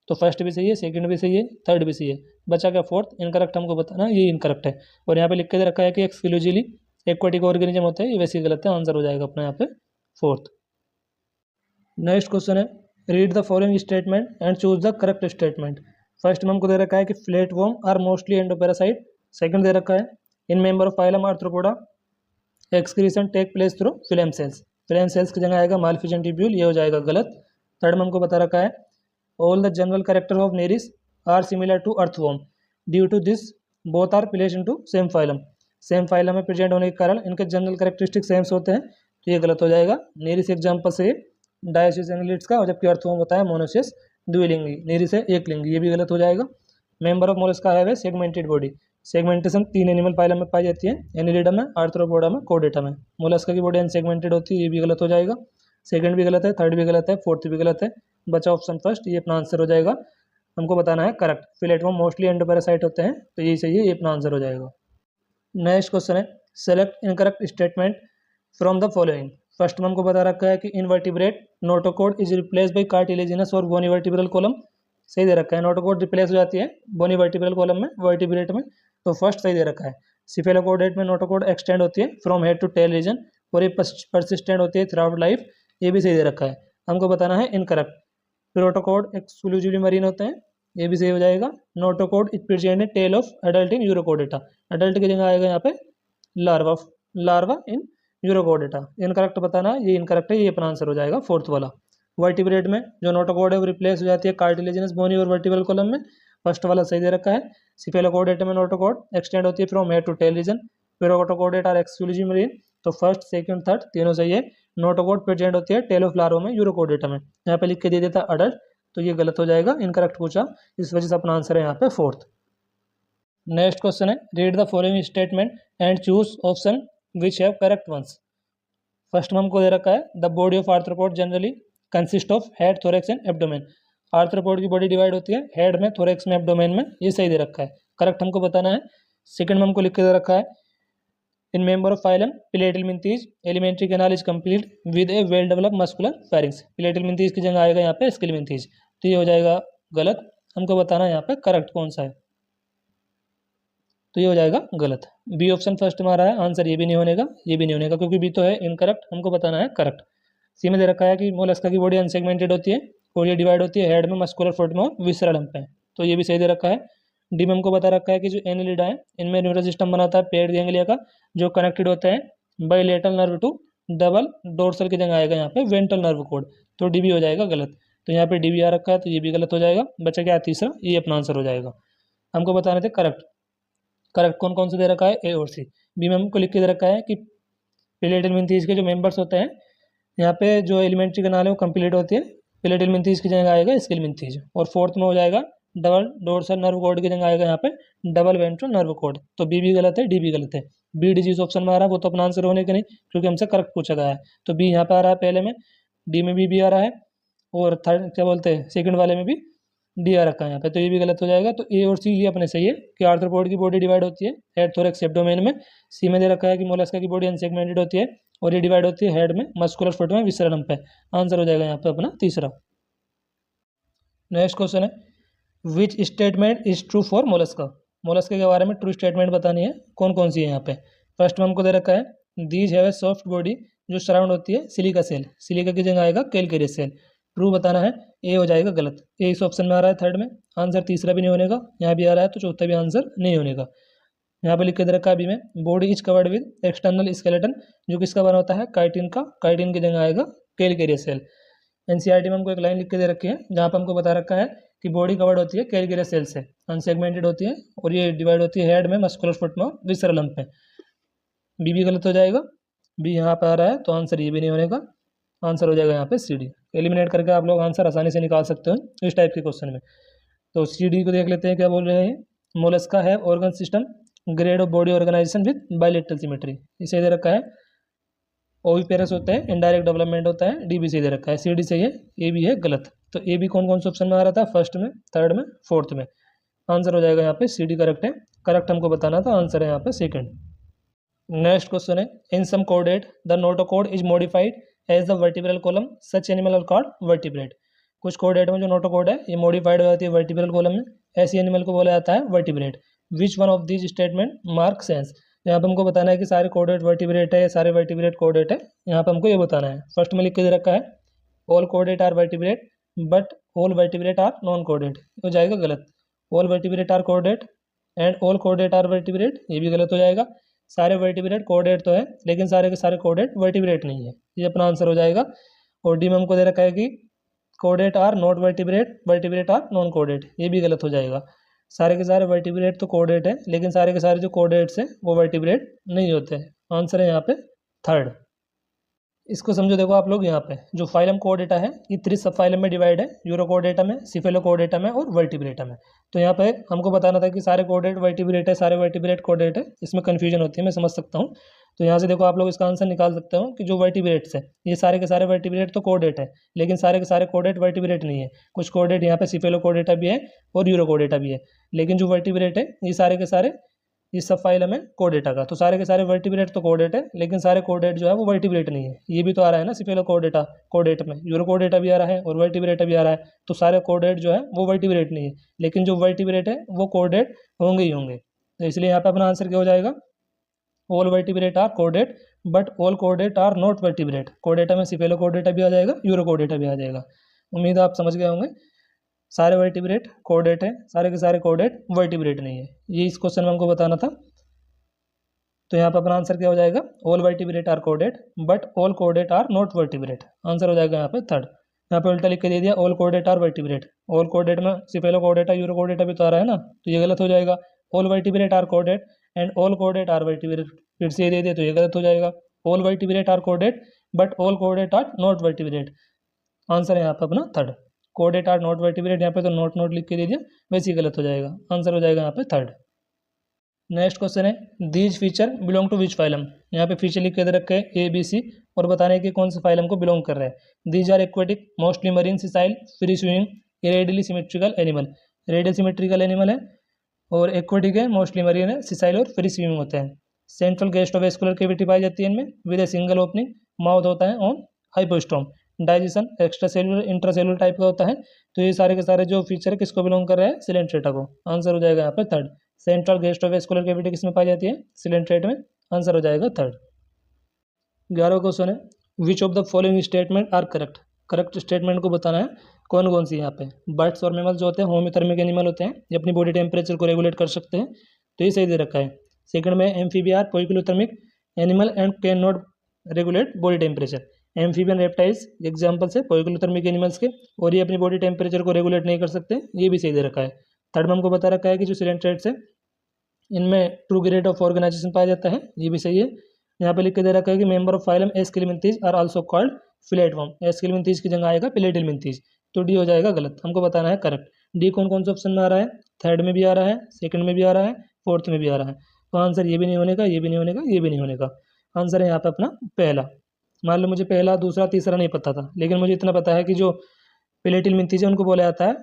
तो फर्स्ट भी सही है, सेकंड भी सही है, थर्ड भी सही है। बचा क्या फोर्थ, इनकरेक्ट हमको बताना, ये इनकरेक्ट है। और यहाँ पे लिख के दे रखा है कि एक्सक्लूसिवली एक्वाटिक ऑर्गेनिज्म होते हैं, ये वैसे गलत है, आंसर हो जाएगा अपना यहाँ पे फोर्थ। नेक्स्ट क्वेश्चन है read the following statement and choose the correct statement. First में हमको दे रखा है कि flatworm are mostly endoparasite. Second दे रखा है in member of phylum Arthropoda excretion take place through flame cells. Flame cells की जगह आएगा मालफिजन ट्यूब्यूल, ये हो जाएगा गलत। थर्ड में हमको बता रखा है all the general character of Nereis are similar to earthworm due to this both are place in to same phylum. Same phylum में प्रेजेंट होने के कारण इनके जनरल कैरेक्टरिस्टिक सेम्स होते हैं, तो ये गलत हो जाएगा। नेरिस एग्जाम्पल से डायोसिस एंगलिड्स का, और जबकि अर्थवर्म होता है मोनोसिस द्विलिंगी, नेरिस है एक लिंगी, ये भी गलत हो जाएगा। Member of Mollusca have a segmented body. Segmentation 3 animal phylum में पाई जाती है, एनिलिडा में, आर्थ्रोपोडा में, कोडेटा में। मोलस्का की बॉडी अनसेगमेंटेड होती है, ये भी गलत हो जाएगा। सेकंड भी गलत है, थर्ड भी गलत है, फोर्थ भी गलत है। बचा ऑप्शन फर्स्ट, ये अपना आंसर हो जाएगा। हमको बताना है करेक्ट। फ्लैटवर्म मोस्टली एंडोपैरासाइट होते हैं, तो यही सही है, ये अपना आंसर हो जाएगा। नेक्स्ट क्वेश्चन है select incorrect statement from the following. First में हमको बता रखा है कि invertebrate notochord is replace by cartilaginous और बोनी वर्टिब्रल कॉलम, सही दे रखा है। नोटोकोड रिप्लेस हो जाती है बोनी वर्टिब्रल कॉलम में, वर्टिब्रेट में, तो फर्स्ट सही दे रखा है। सिफेलोकोडेट में नोटोकोड एक्सटेंड होती है from head to tail region और ये परसिस्टेंट होती है थ्रू आउट लाइफ, ये भी सही दे रखा है। हमको बताना है इनकरेक्ट। प्रोटोकोड एक्सक्लूसिवली मरीन होते हैं, ये भी सही हो जाएगा। Notochord it present in tail of adult in Urochordata, adult की जगह आएगा यहाँ पे लार्वा इन यूरोकोडेटा। इनकरेक्ट बताना है, ये इनकरेक्ट है, ये अपना आंसर हो जाएगा फोर्थ वाला। वर्टिब्रेट में जो नोटोकोड है वो रिप्लेस हो जाती है कार्टिलेजिनस बोनी और वर्टिब्रल कॉलम में, फर्स्ट वाला सही दे रखा है। सिफेलोकोडेट में नोटोकोड एक्सटेंड होती है from head to tail region, protochordate are exclusively marine, तो फर्स्ट सेकंड थर्ड तीनों सही है। नोटोकोड प्रेजेंट होती है टेल ऑफ लार्वा में, यूरोकोडेटा में। यहाँ पे लिख के दे देता अडल्ट, तो ये गलत हो जाएगा, इनकरेक्ट पूछा, इस वजह से अपना आंसर है यहाँ पे फोर्थ। नेक्स्ट क्वेश्चन है read the following statement and choose option which have correct ones. First में हमको दे रखा है the body of arthropod generally consist of head, thorax and abdomen. Arthropod की बॉडी डिवाइड होती है हेड में, थोरैक्स में, एब्डोमेन में, ये सही दे रखा है, करेक्ट हमको बताना है। सेकंड में हमको लिख के दे रखा है in member of phylum Platyhelminthes alimentary canal is complete with a well developed muscular pharynx. Platyhelminthes की जगह आएगा यहाँ पे स्केलिमिंथीज, तो ये हो जाएगा गलत। हमको बताना है यहाँ पे करेक्ट कौन सा है, तो ये हो जाएगा गलत। बी ऑप्शन फर्स्ट में आ रहा है, आंसर ये भी नहीं होनेगा, ये भी नहीं होनेगा, क्योंकि बी तो है इनकरेक्ट, हमको बताना है करेक्ट। सी में दे रखा है कि मोलस्का की बॉडी अनसेगमेंटेड होती है और ये डिवाइड होती है हेड में, मस्कुलर फुट में, विसरल हम्प में, तो ये भी सही दे रखा है। डी में हमको बता रखा है कि जो एनिलिडा है इनमें न्यूरल सिस्टम बनाता है पेड गैंग्लिया का, जो कनेक्टेड होते हैं bilateral nerve to double dorsal की जगह आएगा यहाँ पे वेंट्रल नर्व कोड, तो डी भी हो जाएगा गलत। तो यहाँ पे डी भी आ रखा है, तो ये भी गलत हो जाएगा। बचा क्या तीसरा, ये अपना आंसर हो जाएगा। हमको बताने थे करेक्ट। करेक्ट कौन कौन सा दे रखा है, ए और सी। बी में हमको लिख के दे रखा है कि प्लेटिलमिंथीज के जो मेंबर्स होते हैं यहाँ पे जो एलिमेंट्री कैनाल है वो कंप्लीट होती है, प्लेटिलमिंथीज की जगह आएगा स्केलिमिंथीज। और फोर्थ में हो जाएगा डबल डोर्सल नर्व कोड की जगह आएगा यहाँ पे डबल वेंट्रल नर्व कोड, तो बी भी गलत है, डी भी गलत है। बी डिजीज ऑप्शन में आ रहा है, वो तो अपना आंसर होने का नहीं, क्योंकि हमसे करेक्ट पूछा गया है, तो बी यहाँ पे आ रहा है पहले में, डी में भी आ रहा है, और थर्ड क्या बोलते हैं सेकंड वाले में भी डी आ रखा है यहाँ पे, तो ये भी गलत हो जाएगा। तो ए और सी ये अपने सही है कि आर्थ्रोपोड की बॉडी डिवाइड होती है हेड, थोरैक्स, एब्डोमेन में। सी में दे रखा है कि मोलस्का की बॉडी अनसेगमेंटेड होती है और ये डिवाइड होती है हेड में, मस्कुलर फुट में, विसरल हम्प पे। आंसर हो जाएगा यहाँ पे अपना तीसरा। नेक्स्ट क्वेश्चन है which statement is true for Mollusca. Mollusca के बारे में ट्रू स्टेटमेंट बतानी है, कौन कौन सी है यहाँ पे। फर्स्ट में हमको दे रखा है these have a soft body जो सराउंड होती है सिलिका सेल, सिलिका की जगह आएगा कैलकेरियस सेल। ट्रू बताना है, ए हो जाएगा गलत, ए इस ऑप्शन में आ रहा है थर्ड में, आंसर तीसरा भी नहीं होने का, यहाँ भी आ रहा है तो चौथा भी आंसर नहीं होने का। यहाँ पे लिख के दे रखा है अभी में body is covered with external skeleton, जो किसका बना होता है काइटिन का, काइटिन की जगह आएगा कैलकेरियस सेल। एनसीईआरटी में हमको एक लाइन लिख के दे रखी है जहाँ पर हमको बता रखा है कि बॉडी कवर्ड होती है कैलकेरियस सेल से, अनसेगमेंटेड होती है और ये डिवाइड होती है हेड में, मस्कुलर फुट में, विसरल हम्प में। बी भी गलत हो जाएगा, बी यहाँ पे आ रहा है तो आंसर ये भी नहीं होने का, आंसर हो जाएगा यहाँ पे सी डी। एलिमिनेट करके आप लोग आंसर आसानी से निकाल सकते हो इस टाइप के क्वेश्चन में। तो सी डी को देख लेते हैं क्या बोल रहे हैं। मोलस्का है organ system grade of body organisation with bilateral symmetry, इसे दे रखा है ओविपेरस होता है, इनडायरेक्ट डेवलपमेंट होता है, डी बी सही दे रखा है, सी डी सही है, ए बी है गलत। तो ए बी कौन कौन से ऑप्शन में आ रहा था, फर्स्ट में, थर्ड में, फोर्थ में। आंसर हो जाएगा यहाँ पे सी डी करेक्ट है, करेक्ट हमको बताना था, आंसर है यहाँ पे सेकंड। नेक्स्ट क्वेश्चन है, इन सम कोडेट the notochord is modified as the vertebral column, such animal are called vertebrate. कुछ कोडेट में जो नोटोकोड है ये मॉडिफाइड हो जाती है वर्टिब्रल कॉलम में, ऐसी एनिमल को बोला जाता है vertebrate. Which one of these statement mark sense. यहाँ पे हमको बताना है कि सारे कोडेट वर्टिब्रेट है, सारे वर्टिब्रेट कोडेट है, यहाँ पे हमको ये बताना है। फर्स्ट में लिख के दे रखा है all caudate are vertebrate but all vertebrate are non caudate, हो जाएगा गलत। All vertebrate are caudate and all caudate are vertebrate, ये भी गलत हो जाएगा। सारे वर्टिब्रेट कोडेट तो है लेकिन सारे के सारे कोडेट वर्टिब्रेट नहीं है, ये अपना आंसर हो जाएगा। और डी में हमको दे रखा है कि caudate are not vertebrate, vertebrate are non caudate, ये भी गलत हो जाएगा। सारे के सारे वर्टिब्रेट तो कोडेट है लेकिन सारे के सारे जो कोडेट्स हैं वो वर्टिब्रेट नहीं होते हैं। आंसर है यहाँ पे थर्ड। इसको समझो, देखो आप लोग यहाँ पे जो फाइलम कोडेटा है ये 3 सब फाइलम में डिवाइड है, यूरोकोडेटा में, सिफेलोकोडेटा में और वर्टिब्रेटा में। तो यहाँ पे हमको बताना था कि सारे कोडेट वर्टिब्रेट है, सारे वर्टिब्रेट कोडेट है, इसमें कन्फ्यूजन होती है, मैं समझ सकता हूँ। तो यहाँ से देखो आप लोग इसका आंसर निकाल सकते हो कि जो वर्टिब्रेट्स है ये सारे के सारे वर्टिब्रेट तो कोडेट है लेकिन सारे के सारे कोडेट वर्टिब्रेट नहीं है। कुछ कोडेट यहाँ पे सिफेलोकोडेटा भी है और यूरोकोडेटा भी है, लेकिन जो वर्टिब्रेट है ये सारे के सारे इस सब फाइलम है कोडेटा का। तो सारे के सारे वर्टिब्रेट तो कोडेट है लेकिन सारे कोडेट जो है वो वर्टिब्रेट नहीं है। ये भी तो आ रहा है ना सिफेलो कोडेटा, कोडेट में यूरो कोडेटा भी आ रहा है और वर्टिब्रेटा भी आ रहा है। तो सारे कोडेट जो है वो वर्टिब्रेट नहीं है लेकिन जो वर्टिब्रेट है वो कोडेट होंगे ही होंगे। तो इसलिए यहाँ पे अपना आंसर क्या हो जाएगा, all vertebrate are caudate but all caudate are not vertebrate. कोडेटा में सिफेलो कोडेटा भी आ जाएगा, यूरो कोडेटा भी आ जाएगा। उम्मीद है आप समझ गए होंगे। सारे वर्टिब्रेट कोडेट है, सारे के सारे कोडेट वर्टिब्रेट नहीं है, ये इस क्वेश्चन में हमको बताना था। तो यहाँ पर अपना आंसर क्या हो जाएगा, all vertebrate are caudate but all caudate are not vertebrate. Answer हो जाएगा यहाँ पे थर्ड। यहाँ पे उल्टा लिख के दे दिया all caudate are vertebrate. All caudate में सिफेलो कोडेटा यूरो कोडेटा भी तो आ रहा है ना, तो ये गलत हो जाएगा। All vertebrate are caudate and all caudate are vertebrate, फिर से ये दे दिया तो ये गलत हो जाएगा। All vertebrate are caudate but all caudate are not vertebrate. Answer है यहाँ पे अपना third. Caudate are not vertebrate, यहाँ पे तो नॉट नॉट लिख के दे दिया, वैसे ही गलत हो जाएगा। आंसर हो जाएगा यहाँ पे थर्ड। नेक्स्ट क्वेश्चन है, these feature belong to which phylum. यहाँ पे फीचर लिख के दे रखे हैं ए बी सी और बताने कि कौन से फाइलम को बिलोंग कर रहा है। These are aquatic, mostly marine, sessile, free swimming, radially symmetrical animal. Radial symmetrical animal है और एक्वेटिक है, मोस्टली मरीन है, सिसाइल और फ्री स्विमिंग होते हैं। सेंट्रल गैस्ट्रोवेस्कुलर कैविटी पाई जाती है इनमें with a single opening, mouth होता है on hypostome, digestion extracellular intracellular type का होता है। तो ये सारे के सारे जो फीचर है किसको बिलोंग कर रहा है, सिलेंट्रेटा को। आंसर हो जाएगा यहाँ पे थर्ड। सेंट्रल गैस्ट्रोवेस्कुलर कैविटी किसमें पाई जाती है, सिलेंट्रेट में। आंसर हो जाएगा थर्ड। 11वां क्वेश्चन है, which of the following statement are correct. Correct statement को बताना है कौन कौन सी। यहाँ पे बर्ड्स और मैमल्स जो होते हैं होम्योथर्मिक एनिमल होते हैं, ये अपनी बॉडी टेम्परेचर को रेगुलेट कर सकते हैं, तो ये सही दे रखा है। सेकंड में Amphibia are poikilothermic animal and can not regulate body temperature. Amphibian reptiles examples है पोइकिलोथर्मिक एनिमल्स के, और ये अपनी बॉडी टेम्परेचर को रेगुलेट नहीं कर सकते, ये भी सही दे रखा है। थर्ड में हमको बता रखा है कि जो सिलेंट्रेट्स है इनमें ट्रू ग्रेड ऑफ ऑर्गेनाइजेशन पाया जाता है, ये भी सही है। यहाँ पे लिख के दे रखा है कि member of phylum Aschelminthes are also called flatworm. Aschelminthes की जगह आएगा पिलेटिलमिंथीज, तो डी हो जाएगा गलत। हमको बताना है करेक्ट। डी कौन कौन से ऑप्शन में आ रहा है, थर्ड में भी आ रहा है, सेकंड में भी आ रहा है, फोर्थ में भी आ रहा है। तो आंसर ये भी नहीं होने का, ये भी नहीं होने का, ये भी नहीं होने का। आंसर है यहाँ पे अपना पहला। मान लो मुझे पहला दूसरा तीसरा नहीं पता था, लेकिन मुझे इतना पता है कि जो पिलेटिलमिंथीज है उनको बोला जाता है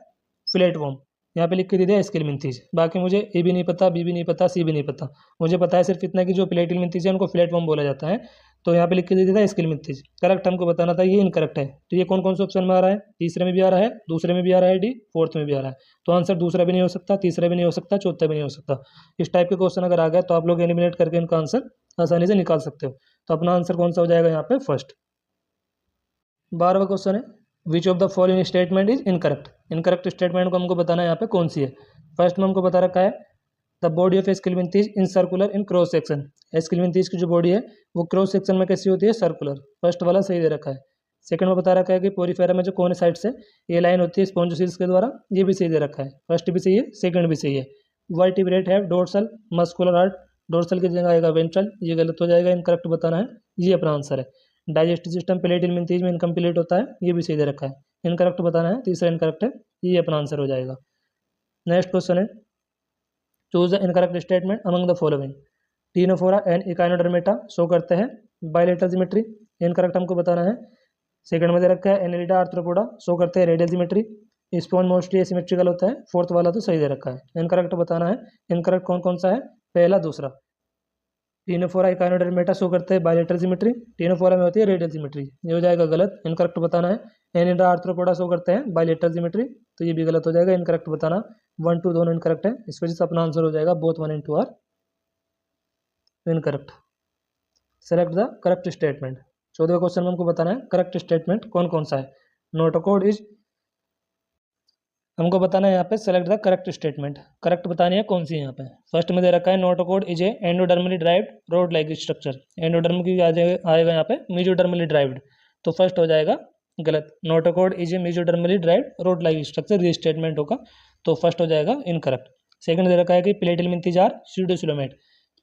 फिलेटवर्म। यहाँ पे लिख के दे दिया एस्केलिमिंथीज। बाकी मुझे ए भी नहीं पता, बी भी नहीं पता, सी भी नहीं पता। मुझे पता है सिर्फ इतना कि जो पिलेटिलमिंथीज है उनको फ्लैटवर्म बोला जाता है। तो यहाँ पे लिख के दे दिया था एस्केलिमिंथीज। करेक्ट हमको बताना था, ये इनकरेक्ट है। तो ये कौन कौन से ऑप्शन में आ रहा है, तीसरे में भी आ रहा है, दूसरे में भी आ रहा है डी, फोर्थ में भी आ रहा है। तो आंसर दूसरा भी नहीं हो सकता, तीसरा भी नहीं हो सकता, चौथा भी नहीं हो सकता। इस टाइप के क्वेश्चन अगर आ गए तो आप लोग एलिमिनेट करके इनका आंसर आसानी से निकाल सकते हो। तो अपना आंसर कौन सा हो जाएगा यहाँ पे, फर्स्ट। 12वां क्वेश्चन है, which of the following statement is incorrect. Incorrect statement को हमको बताना है यहाँ पे कौन सी है। फर्स्ट में हमको बता रखा है the body of Aschelminthes in circular in cross section. Aschelminthes की जो बॉडी है वो क्रॉस सेक्शन में कैसी होती है, सर्कुलर। फर्स्ट वाला सही दे रखा है। सेकंड में बता रखा है कि पोरीफेरा में जो कोने साइड से ये लाइन होती है स्पॉन्जोसिल्स के द्वारा, ये भी सही दे रखा है। फर्स्ट भी सही है, सेकंड भी सही है। वर्टिब्रेट है डोर्सल मस्कुलर हार्ट, डोर्सल की जगह आएगा वेंट्रल, ये गलत हो जाएगा, इनकरेक्ट बताना है, ये अपना आंसर है। डाइजेस्टिव सिस्टम पिलेटिलमिंथीज में इनकम्प्लीट होता है, ये भी सही दे रखा है, इनकरेक्ट बताना है, तीसरा इनकरेक्ट है, ये अपना आंसर हो जाएगा। नेक्स्ट क्वेश्चन है, choose the incorrect statement among the following. Ctenophora and Echinodermata show करते हैं बायलेटरल सिमेट्री, इनकरेक्ट हमको बताना है। सेकंड में दे रखा है एनेलिडा आर्थ्रोपोडा शो करते हैं radial symmetry, spoon mostly asymmetrical होता है। फोर्थ वाला तो सही दे रखा है। इनकरेक्ट बताना है। इनकरेक्ट कौन कौन सा है, पहला दूसरा। टीनोफोरा इकाइनोडर्मेटा शो करते हैं बायलेटरल सिमेट्री, टीनोफोरा में होती है रेडियल सिमेट्री, ये हो जाएगा गलत। इनकरेक्ट बताना है। एनिडा आर्थ्रोपोडा शो करते हैं बायलेटरल सिमेट्री, तो ये भी गलत हो जाएगा। इनकरेक्ट बताना, 1 2 दोनों इनकरेक्ट है, इस वजह से अपना आंसर हो जाएगा both 1 and 2 are incorrect. Select the correct statement. 14वें क्वेश्चन में हमको बताना है करेक्ट स्टेटमेंट कौन कौन सा है। नोटोकोड इज, हमको बताना है यहाँ पे select the correct statement. Correct बतानी है कौन सी है यहाँ पे। फर्स्ट में दे रखा है notochord is a endodermally derived rod like structure. Endoderm की आएगा यहाँ पे मीजोडर्मली ड्राइव्ड, तो फर्स्ट हो जाएगा गलत। Notochord is A mesodermally derived rod like structure, ये स्टेटमेंट होगा, तो फर्स्ट हो जाएगा इनकरेक्ट। सेकंड दे रखा है कि प्लेटिलमिंथीज आर स्यूडोसिलोमेट।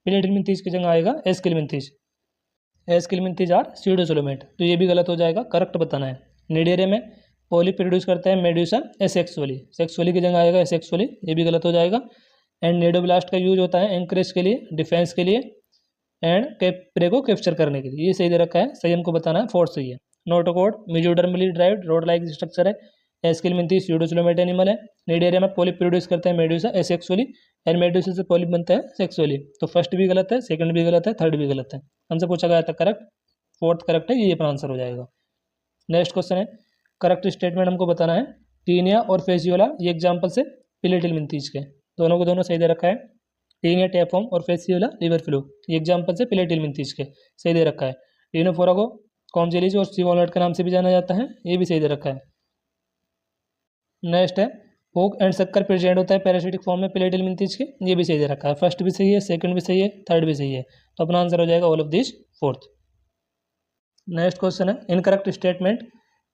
प्लेटिलमिंथीज की जगह आएगा एस्किलमिंथीज, एस्किलमिंथीज आर स्यूडोसिलोमेट, तो ये भी गलत हो जाएगा। करेक्ट बताना है। निडेरिया में पोली प्रोड्यूस करते हैं मेड्यूसा एसेक्सुअली, सेक्सुअली की जगह आएगा एसेक्सुअली, ये भी गलत हो जाएगा। एंड नेडोब्लास्ट का यूज होता है एंकरेज के लिए, डिफेंस के लिए एंड प्रे को कैप्चर करने के लिए, ये सही दे रखा है। सही हमको बताना है, फोर्थ सही है। Notochord mesodermally derived rod like structure है। एस्किलमिंथीज स्यूडोसिलोमेट एनिमल है। निडेरिया में पोली प्रोड्यूस करते हैं मेड्यूसा एसेक्सुअली एंड मेड्यूसा से पोलिप बनता है सेक्सुअली, तो फर्स्ट भी गलत है, सेकंड भी गलत है, थर्ड भी गलत है। हमसे पूछा गया था करेक्ट, फोर्थ करेक्ट है, ये अपना आंसर हो जाएगा। नेक्स्ट क्वेश्चन है करेक्ट स्टेटमेंट हमको बताना है। टीनिया और फेसियोला ये एग्जाम्पल से प्लेटिलमिंथीज के, दोनों को दोनों सही दे रखा है। टीनिया टैपफॉर्म और फेसियोला लिवर फ्लू, ये एग्जाम्पल से प्लेटिलमिंथीज के, सही दे रखा है। टीनोफोरा को कॉन्जेलिज और सी वॉलनट के नाम से भी जाना जाता है, ये भी सही दे रखा है। नेक्स्ट है होक एंड शक्कर प्रेजेंट होता है पैरासिटिक फॉर्म में प्लेटिलमिंथीज के, ये भी सही दे रखा है। फर्स्ट भी सही है, सेकंड भी सही है, थर्ड भी सही है, तो अपना आंसर हो जाएगा all of this fourth. Next question है incorrect statement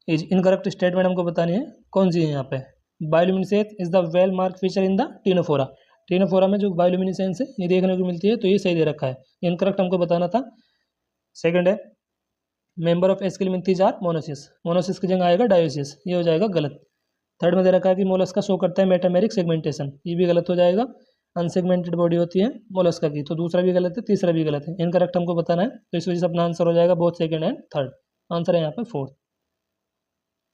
is, incorrect statement हमको बतानी है कौन सी है यहाँ पे। Bioluminescence is the well mark feature in the Ctenophora. Ctenophora में जो बायोल्यूमिनेसेंस है ये देखने को मिलती है, तो ये सही दे रखा है। इनकरेक्ट हमको बताना था। सेकंड है मेंबर ऑफ एस्किलमिंथीज आर मोनोसिस, मोनोसिस की जगह आएगा डायोसिस, ये हो जाएगा गलत। थर्ड में दे रखा है कि मोलस्का शो करता है मेटामेरिक सेगमेंटेशन, ये भी गलत हो जाएगा। अनसेगमेंटेड बॉडी होती है मोलस्का की, तो दूसरा भी गलत है, तीसरा भी गलत है। इनकरेक्ट हमको बताना है, तो इस वजह से अपना आंसर हो जाएगा both second and third. Answer है यहाँ पे फोर्थ।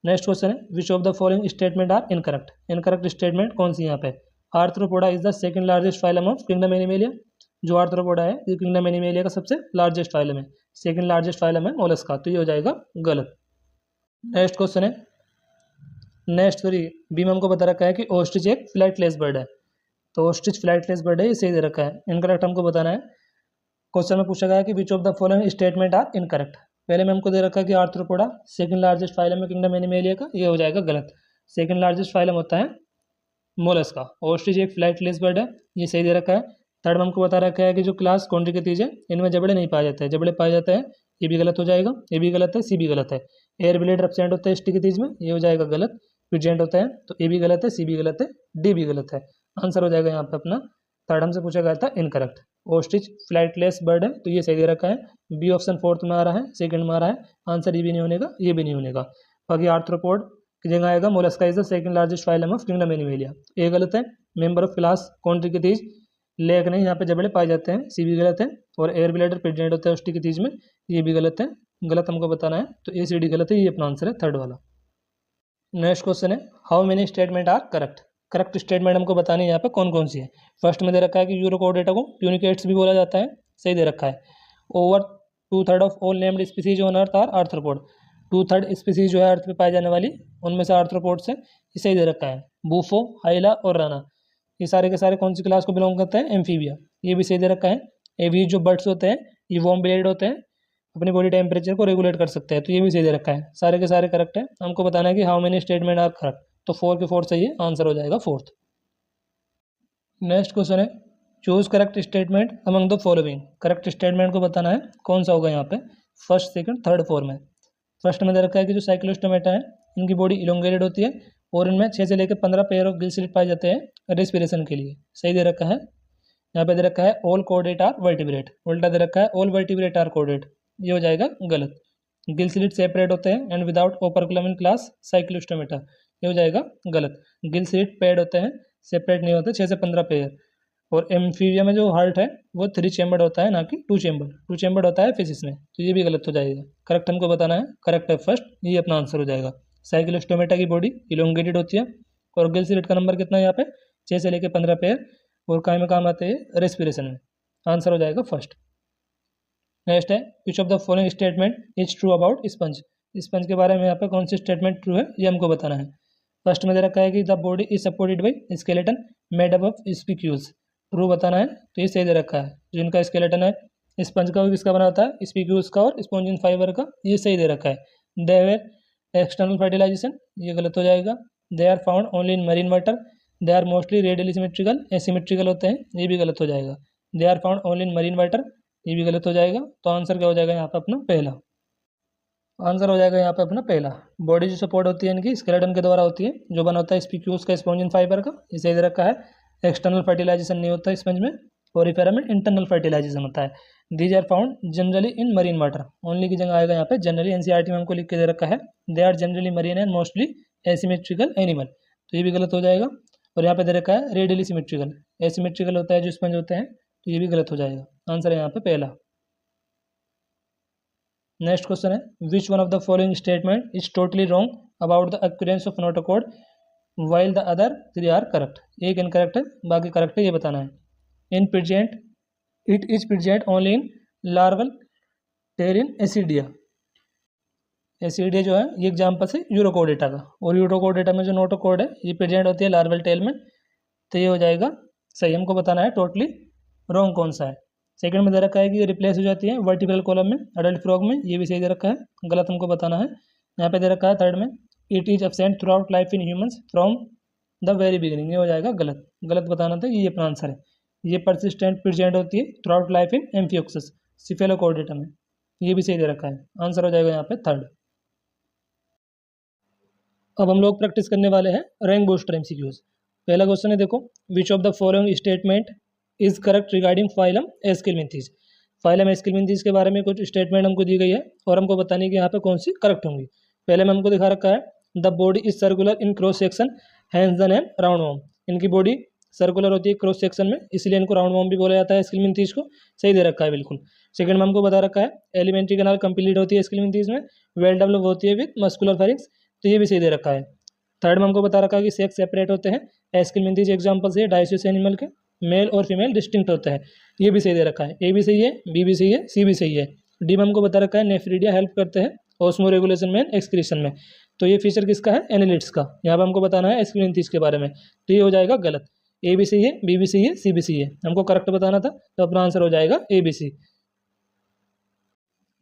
नेक्स्ट क्वेश्चन है which of the following statement are incorrect. Incorrect statement कौन सी यहाँ पे। Arthropoda is the second largest phylum of kingdom Animalia. जो आर्थ्रोपोडा है ये किंगडम एनिमेलिया का सबसे लार्जेस्ट फाइलम है, सेकंड लार्जेस्ट फाइलम है मोलस्का, तो ये हो जाएगा गलत। नेक्स्ट क्वेश्चन है, नेक्स्ट सॉरी बी में हमको बता रखा है कि ऑस्ट्रिच एक फ्लाइटलेस बर्ड है, तो ऑस्ट्रिच फ्लाइटलेस बर्ड है, ये सही दे रखा है। इनकरेक्ट हमको बताना है। क्वेश्चन में पूछा गया है कि which of the following statement are incorrect. पहले में हमको दे रखा है कि आर्थ्रोपोडा सेकंड लार्जेस्ट फाइलम है किंगडम एनिमेलिया का, ये हो जाएगा गलत। सेकंड लार्जेस्ट फाइलम होता है मोलस्का। ऑस्ट्रिच एक फ्लाइटलेस बर्ड है, ये सही दे रखा है। थर्ड में हमको बता रखा है कि जो क्लास कॉन्ड्रिकेटीज है इनमें जबड़े नहीं पाए जाते हैं, जबड़े पाए जाते हैं, ये भी गलत हो जाएगा। ये भी गलत है, सी भी गलत है। एयर ब्लेड एब्सेंट होता है स्टिकेटीज में, ये हो जाएगा गलत। प्रेजेंट होता है, तो ए भी गलत है, सी भी गलत है, डी भी गलत है। आंसर हो जाएगा यहाँ पे अपना थर्ड हमसे पूछा गया था इनकरेक्ट। ऑस्ट्रिच फ्लाइटलेस बर्ड है, तो ये सही दे रखा है। बी ऑप्शन फोर्थ में आ रहा है, सेकंड में आ रहा है। आंसर ये भी नहीं होने का, ये भी नहीं होने का। बाकी आर्थ्रोपोड की जगह आएगा Mollusca is the second largest phylum of kingdom animalia, ये गलत है। मेंबर ऑफ क्लास कॉन्ड्रिकेटीज लेक नहीं, यहाँ पे जबड़े पाए जाते हैं, सी भी गलत है। और एयर ब्लेडर प्रेजेंट होता है ऑस्ट्रिकेटीज में, ये भी गलत है। गलत हमको बताना है, तो ए सी डी गलत है, ये अपना आंसर है थर्ड वाला। नेक्स्ट क्वेश्चन है how many statement are correct. Correct statement हमको बतानी है यहाँ पे कौन कौन सी है। फर्स्ट में दे रखा है कि यूरोकोडेटा को ट्यूनिकेट्स भी बोला जाता है, सही दे रखा है। Over 2/3 of all named species on earth are arthropod. 2/3 species जो है अर्थ पे पाई जाने वाली उनमें से आर्थ्रोपोड से, ये सही दे रखा है। बूफो, हाइला और राना, ये सारे के सारे कौन सी क्लास को बिलोंग करते हैं, एम्फीबिया, ये भी सही दे रखा है। एवी जो बर्ड्स होते हैं ये वार्म ब्लडेड होते हैं, अपनी बॉडी टेम्परेचर को रेगुलेट कर सकते हैं, तो ये भी सही दे रखा है। सारे के सारे करेक्ट है। हमको बताना है कि how many statement are correct, तो 4 के 4 सही है, आंसर हो जाएगा फोर्थ। नेक्स्ट क्वेश्चन है choose correct statement among the following. Correct statement को बताना है कौन सा होगा यहाँ पे, फर्स्ट सेकंड थर्ड फोर में। फर्स्ट में दे रखा है कि जो साइक्लोस्टोमेटा है इनकी बॉडी इलोंगेटेड होती है और इनमें 6 से लेकर 15 पेयर ऑफ गिल स्लिट पाए जाते हैं रेस्पिरेशन के लिए, सही दे रखा है। यहाँ पे दे रखा है ऑल कोडेट आर वर्टिब्रेट, उल्टा दे रखा है ऑल वर्टिब्रेट आर कोडेट, ये हो जाएगा गलत। गिल स्लिट सेपरेट होते हैं and without operculum in class Cyclostomata, ये हो जाएगा गलत। गिल स्लिट पेड होते हैं, सेपरेट नहीं होते, 6 से 15 पेयर। और एम्फीबिया में जो हार्ट है वो 3 चैम्बर्ड होता है, ना कि 2 चैम्बर्ड। 2 चैम्बर्ड होता है फिशिस में, तो ये भी गलत हो जाएगा। करेक्ट हमको बताना है, करेक्ट है फर्स्ट, ये अपना आंसर हो जाएगा। साइक्लोस्टोमेटा की बॉडी इलोंगेटेड होती है और गिल स्लिट का नंबर कितना है यहाँ पे, 6 से लेकर 15 पेयर, और काय में काम आते हैं, रेस्पिरेशन में। आंसर हो जाएगा फर्स्ट। नेक्स्ट है, which of the following statement is true about sponge. Sponge के बारे में यहाँ पे कौन सी स्टेटमेंट ट्रू है, ये हमको बताना है। फर्स्ट में दे रखा है कि the body is supported by skeleton made up of spicules. True बताना है, तो ये सही दे रखा है। जिनका स्केलेटन है स्पंज का, किसका बना होता है, स्पीक्यूल्स का और स्पॉन्जिन फाइबर का, ये सही दे रखा है। दे वेर एक्सटर्नल फर्टिलाइजेशन, ये गलत हो जाएगा। They are found only in marine water. They are mostly radially symmetrical, asymmetrical होते हैं, ये भी गलत हो जाएगा। They are found only in marine water, ये भी गलत हो जाएगा। तो आंसर क्या हो जाएगा यहाँ पे अपना पहला। आंसर हो जाएगा यहाँ पे अपना पहला। बॉडी जो सपोर्ट होती है इनकी स्केलेटन के द्वारा होती है, जो बना होता है स्पीक्यूल्स का, स्पॉन्जिन फाइबर का, ये सही दे रखा है। एक्सटर्नल फर्टिलाइजेशन नहीं होता स्पंज में, पोरिफेरा में इंटरनल फर्टिलाइजेशन होता है। These are found generally in marine water, only की जगह आएगा यहाँ पे जनरली। एनसीईआरटी में हमको लिख के दे रखा है they are generally marine and mostly asymmetrical animal, तो ये भी गलत हो जाएगा। और यहाँ पे दे रखा है रेडियली सिमेट्रिकल, एसिमेट्रिकल होता है जो स्पंज होते हैं, तो ये भी गलत हो जाएगा। आंसर है यहाँ पे पहला। नेक्स्ट क्वेश्चन है, which one of the following statement is totally wrong about the occurrence of notochord while the other 3 are correct. एक इनकरेक्ट है, बाकी करेक्ट है, ये बताना है। In present it is present only in larval tail in Ascidia. Ascidia जो है ये एग्जाम्पल है यूरोकोडेटा का, और यूरोकोडेटा में जो नोटोकॉड है ये प्रेजेंट होती है लार्वल टेल में, तो ये हो जाएगा सही। हमको बताना है टोटली रॉन्ग कौन सा है। सेकंड में दे रखा है कि ये रिप्लेस हो जाती है वर्टिब्रल कॉलम में अडल्ट फ्रॉग में, ये भी सही दे रखा है, गलत हमको बताना है। यहाँ पे दे रखा है थर्ड में it is absent through out life in humans from the very beginning, ये हो जाएगा गलत। गलत बताना था, ये अपना आंसर है। ये परसिस्टेंट प्रेजेंट होती है थ्रू आउट लाइफ इन एम्फियोक्सस सिफेलोकॉर्डेटा में, ये भी सही दे रखा है। आंसर हो जाएगा यहाँ पे थर्ड। अब हम लोग प्रैक्टिस करने वाले हैं रैंक बूस्टर एमसीक्यूज। पहला क्वेश्चन है, देखो, which of the following statement is correct regarding phylum Aschelminthes. Phylum Aschelminthes के बारे में कुछ स्टेटमेंट हमको दी गई है और हमको बताने की यहाँ पे कौन सी करेक्ट होंगी। पहले में हमको दिखा रखा है the body is circular in cross section hence the name roundworm. इनकी बॉडी सर्कुलर होती है क्रॉस सेक्शन में, इसलिए इनको राउंड वॉर्म भी बोला जाता है एस्केलमिंथीज को, सही दे रखा है बिल्कुल। सेकंड में हमको बता रखा है एलिमेंट्री कैनाल कंप्लीट होती है एस्केलमिंथीज में, वेल डेवलप होती है विद मस्कुलर फेरिंग्स, तो ये भी सही दे रखा है। थर्ड में हमको बता रखा है कि सेक्स सेपरेट होते हैं एस्केलमिंथीज एग्जाम्पल्स है डायसियस एनिमल के, मेल और फीमेल डिस्टिंक्ट होता है, ये भी सही दे रखा है। ए भी सही है, बी भी सही है, सी भी सही है। डी में हमको बता रखा है नेफ्रीडिया हेल्प करते हैं ऑस्मो रेगुलेशन में, एक्सक्रीशन में, तो ये फीचर किसका है, एनालिट्स का। यहाँ पर हमको बताना है एस्केलमिंथीज के बारे में, तो ये हो जाएगा गलत। ए भी सही है, बी भी सही है, सी भी सही है, हमको करेक्ट बताना था, तो अपना आंसर हो जाएगा A B C.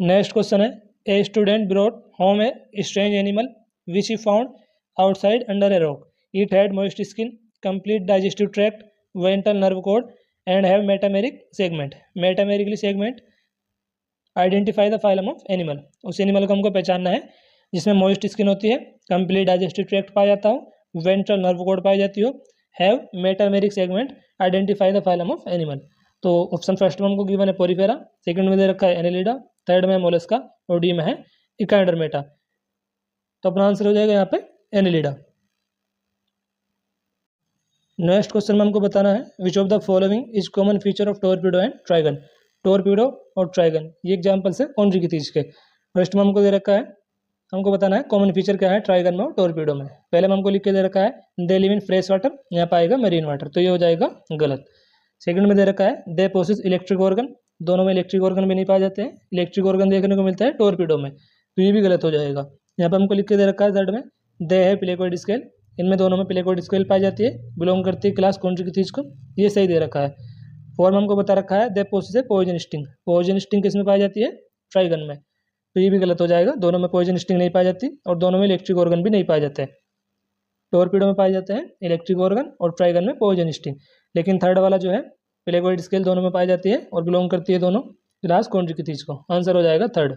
Next question है, a student brought home a strange animal which he found outside under a rock. It had moist skin, complete digestive tract, ventral nerve cord and have metameric segment. Metamerically segment identify the phylum of animal. उस animal को हमको पहचानना है जिसमें moist skin होती है, complete digestive tract पाया जाता हो, वेंट्रल नर्व कोड पाई जाती हो, have metameric segment, identify the phylum of animal. तो ऑप्शन फर्स्ट में हमको गिवन है पोरीफेरा, सेकंड में दे रखा है एनेलिडा, थर्ड में मोलस्का और डी में है इकाइडर्मेटा। तो अपना आंसर हो जाएगा यहाँ पे एनेलिडा। नेक्स्ट क्वेश्चन में हमको बताना है which of the following is common feature of Torpedo and Trygon. Torpedo और ट्राइगन ये एग्जाम्पल्स है कौन सी की चीज के। फर्स्ट में हमको दे रखा है, हमको बताना है कॉमन फीचर क्या है ट्राइगन में और टॉर्पीडो में। पहले में हमको लिख के दे रखा है they live in fresh water, यहाँ पाएगा मरीन वाटर, तो ये हो जाएगा गलत। सेकंड में दे रखा है दे पोसेस इलेक्ट्रिक ऑर्गन, दोनों में इलेक्ट्रिक ऑर्गन भी नहीं पाए जाते हैं, इलेक्ट्रिक ऑर्गन देखने को मिलता है टॉर्पीडो में, तो ये भी गलत हो जाएगा। यहाँ पे हमको लिख के दे रखा है थर्ड में दे है प्लेकोइड स्केल, इनमें दोनों में प्लेकोइड स्केल पाई जाती है, बिलोंग करती है क्लास कॉन्जुगेटिव्स को, ये सही दे रखा है। फोर में हमको बता रखा है they possess poison sting, poison sting किस में पाई जाती है, ट्राइगन में, तो ये भी गलत हो जाएगा। दोनों में पॉइजन स्टिंग नहीं पाई जाती और दोनों में इलेक्ट्रिक ऑर्गन भी नहीं पाए जाते हैं। टॉर्पीडो में पाए जाते हैं इलेक्ट्रिक ऑर्गन और ट्राइगन में पॉइजन स्टिंग, लेकिन थर्ड वाला जो है प्लेकोइड स्केल दोनों में पाई जाती है और बिलोंग करती है दोनों क्लास कॉन्जुगेटिव्स को। आंसर हो जाएगा थर्ड।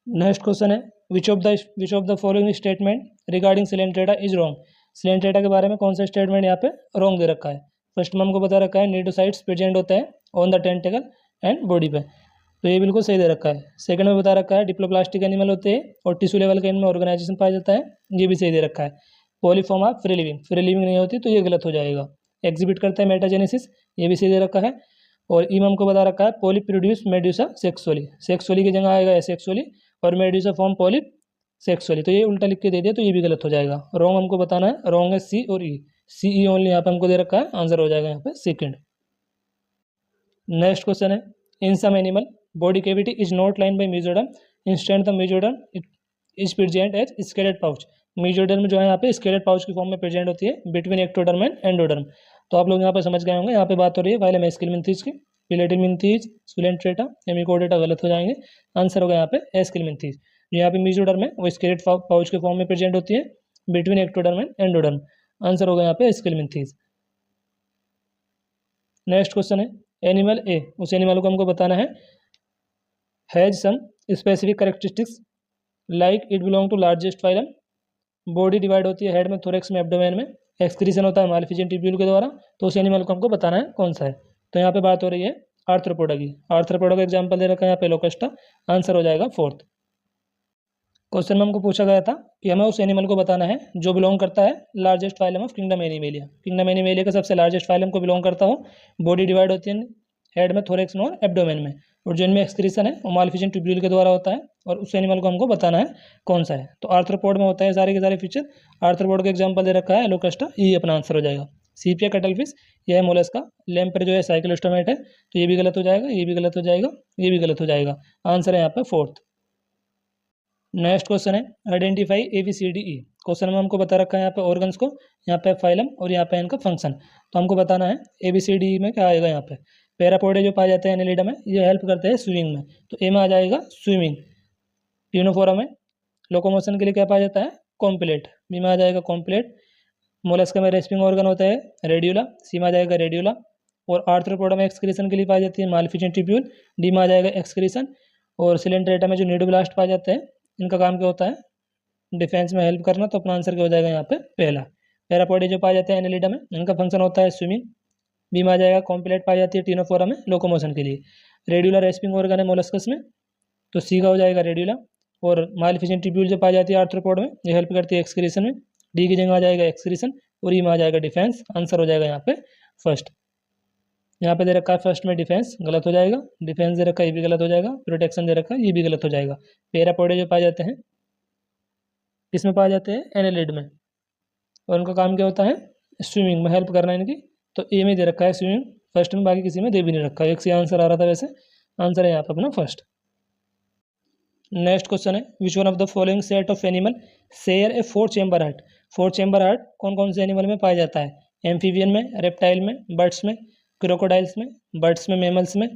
नेक्स्ट क्वेश्चन है which of the following statement regarding Coelenterata is wrong. Coelenterata के बारे में कौन सा स्टेटमेंट यहाँ पे रॉन्ग दे रखा है। फर्स्ट में हमको बता रखा है नीडोसाइट्स प्रेजेंट होता है on the tentacle and body पे, तो ये बिल्कुल सही दे रखा है। सेकंड में बता रखा है डिप्लोप्लास्टिक एनिमल होते हैं और टिश्यू लेवल के इनमें ऑर्गेनाइजेशन पाया जाता है, ये भी सही दे रखा है। पॉलीफॉर्मा फ्री लिविंग नहीं होती, तो ये गलत हो जाएगा। एग्जिबिट करता है मेटाजेनेसिस, ये भी सही दे रखा है। और ई में हमको बता रखा है polyp produce medusa sexually, sexually की जगह आएगा एसेक्सुअली, और मेड्यूसा फॉर्म पोलिप सेक्सुअली, तो ये उल्टा लिख के दे दिया तो ये भी गलत हो जाएगा। रॉन्ग हमको बताना है, रॉन्ग है सी और ई, सी ई ओनली यहाँ पे हमको दे रखा है, आंसर हो जाएगा यहाँ पे सेकंड। नेक्स्ट क्वेश्चन है, in some animal body cavity is not line by mesoderm, instead the mesoderm is present as scattered pouch. Mesoderm जो है यहाँ पे स्केलेट पाउच की फॉर्म में प्रेजेंट होती है बिटवीन एक्टोडर्म एंड एंडोडर्म। तो आप लोग यहाँ पे समझ गए होंगे, यहाँ पे बात हो रही है फाइलम एस्किलमिंथीज की, पिलेटिमिंथीज, सुलेंट्रेटा, हेमिकोडेटा गलत हो जाएंगे, आंसर होगा यहाँ पे एस्किलमिंथीज। जो यहाँ पे मेसोडर्म है वो स्केलेट पाउच के फॉर्म में प्रेजेंट होती है between ectoderm and endoderm, answer होगा यहाँ पे एस्किलमिंथीज। नेक्स्ट क्वेश्चन है, एनिमल ए, उस एनिमल को हमको बताना है, has some specific characteristics like it belong to largest phylum, body divide होती है हेड में, थोरेक्स में, एब्डोमेन में, एक्सक्रीशन होता है मालिफिजियन ट्यूब्यूल के द्वारा, तो उस एनिमल को हमको बताना है कौन सा है। तो यहाँ पे बात हो रही है आर्थ्रोपोडा की, आर्थ्रोपोडा का एग्जाम्पल दे रखा है यहाँ पे लोकस्टा, आंसर हो जाएगा फोर्थ। क्वेश्चन में हमको पूछा गया था कि हमें उस एनिमल को बताना है जो बिलोंग करता है largest phylum of kingdom animalia, kingdom Animalia का सबसे लार्जेस्ट फाइलम को बिलोंग करता हो, बॉडी डिवाइड होती है हेड में, थोरेक्स में और एब्डोमेन में, और जो इनमें एक्सक्रीशन है वो मालिफिजियन ट्यूब्यूल के द्वारा होता है, और उस एनिमल को हमको बताना है कौन सा है। तो आर्थ्रोपोड में होता है सारे के सारे फीचर, आर्थ्रोपोड का एग्जाम्पल दे रखा है लोकस्टा, ये अपना आंसर हो जाएगा। सीपिया कटलफिश, यह है मोलस्का, लेम्पर जो है साइक्लोस्टोमेट है, तो ये भी गलत हो जाएगा, ये भी गलत हो जाएगा, ये भी गलत हो जाएगा, आंसर है यहाँ पे फोर्थ। नेक्स्ट क्वेश्चन है, आइडेंटिफाई ABCDE, क्वेश्चन में हमको बता रखा है यहाँ पे ऑर्गन्स को, यहाँ पे फाइलम और यहाँ पे इनका फंक्शन, तो हमको बताना है ABCDE में क्या आएगा। यहाँ पे पैरापोडे जो पाए जाते हैं एनेलिडा में, ये हेल्प करते हैं स्विमिंग में, तो ए में आ जाएगा स्विमिंग। ट्यूनोफोरा में लोकोमोशन के लिए क्या पाया जाता है, कॉम्प्लेट, बी में आ जाएगा कॉम्प्लेट। मोलस्का में रेस्पिंग ऑर्गन होता है रेडियोला, सी में आ जाएगा रेडियोला। और आर्थ्रोपोडा में एक्सक्रीशन के लिए पाई जाती है मालिफिजियन ट्यूब्यूल, डी में आ जाएगा एक्सक्रीशन। और सिलेंट्रेटा में जो नीडोब्लास्ट पाए जाते हैं, इनका काम क्या होता है, डिफेंस में हेल्प करना, तो अपना आंसर क्या हो जाएगा यहाँ पे पहला। पैरापोडे जो पाए जाते हैं एनेलिडा में, इनका फंक्शन होता है स्विमिंग। बी में आ जाएगा कॉम्प्लेट पाई जाती है टीनोफोरा में लोकोमोशन के लिए। रेडियोला रेस्पिंग ऑर्गन है मोलस्कस में, तो सी का हो जाएगा रेडियोला। और मालिफिजियन ट्यूब्यूल जो पाई जाती है आर्थ्रोपोड में, ये हेल्प करती है एक्सक्रीशन में, डी की जगह आ जाएगा एक्सक्रीशन, और ई में आ जाएगा डिफेंस, आंसर हो जाएगा यहाँ पे फर्स्ट। यहाँ पे दे रखा है फर्स्ट में डिफेंस, गलत हो जाएगा, डिफेंस दे रखा है ये भी गलत हो जाएगा, प्रोटेक्शन दे रखा है ये भी गलत हो जाएगा। पैरापोडे जो पाए जाते हैं किसमें पाए जाते हैं, एनेलिड में, और उनका काम क्या होता है, स्विमिंग में हेल्प करना इनकी, तो ए में दे रखा है स्विमिंग फर्स्ट में, बाकी किसी में दे भी नहीं रखा है, एक से आंसर आ रहा था वैसे, आंसर है यहाँ पे अपना फर्स्ट। नेक्स्ट क्वेश्चन है, which one of the following set of animal share A 4 chamber heart. 4 chamber heart कौन कौन से एनिमल में पाया जाता है, एम्फीबियन में, रेप्टाइल में, बर्ड्स में, क्रोकोडाइल्स में, बर्ड्स में, मेमल्स में,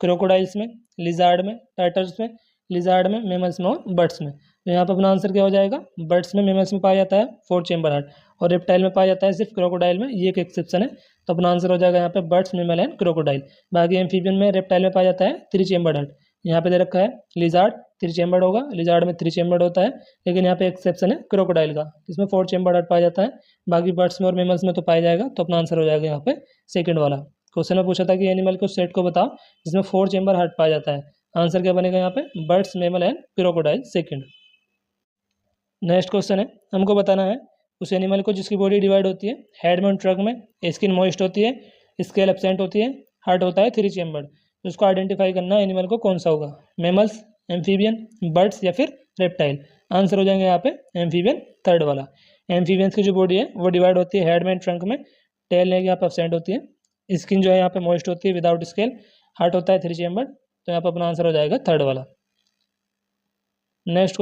क्रोकोडाइल्स में, लिजार्ड में, टर्टल्स में, लिजार्ड में, मेमल्स में और बर्ड्स में। तो यहाँ पर अपना आंसर क्या हो जाएगा, बर्ड्स में, मेमल्स में पाया जाता है 4 चेंबर हार्ट, और रेप्टाइल में पाया जाता है सिर्फ क्रोकोडाइल में, ये एक एक्सेप्शन है, तो अपना आंसर हो जाएगा यहाँ पे बर्ड्स, मेमल एंड क्रोकोडाइल। बाकी एम्फीबियन में, रेप्टाइल में पाया जाता है 3 चेंबर हार्ट। यहाँ पे दे रखा है लिजार्ड 3 चेंबर्ड होगा, लिजार्ड में 3 चेंबर्ड होता है, लेकिन यहाँ पे एक्सेप्शन है क्रोकोडाइल का, इसमें 4 चेंबर्ड हार्ट पाया जाता है, बाकी बर्ड्स में और मेमल्स में तो पाया जाएगा, तो अपना आंसर हो जाएगा यहाँ पे सेकंड वाला। क्वेश्चन में पूछा था कि एनिमल को सेट को बताओ जिसमें 4 चेंबर हार्ट पाया जाता है, आंसर क्या बनेगा यहाँ पे, birds, mammal and crocodile second. Next question है, हमको बताना है उस एनिमल को जिसकी बॉडी डिवाइड होती है हेड में, ट्रंक में, स्किन मॉइस्ट होती है, स्केल एब्सेंट होती है, हार्ट होता है 3 चेंबर्ड, तो उसको आइडेंटिफाई करना है एनिमल को कौन सा होगा, मेमल्स, एम्फीबियन, बर्ड्स या फिर रेप्टाइल। आंसर हो जाएंगे यहाँ पे एम्फीबियन थर्ड वाला। एम्फीबियंस की जो बॉडी है वो डिवाइड होती है हेड में, ट्रंक में, टेल यहाँ पे एब्सेंट होती है, स्किन जो है यहाँ पे मॉइस्ट होती है विदाउट स्केल, हार्ट होता है 3 चेंबर्ड, तो यहाँ पे अपना आंसर हो जाएगा थर्ड वाला। नेक्स्ट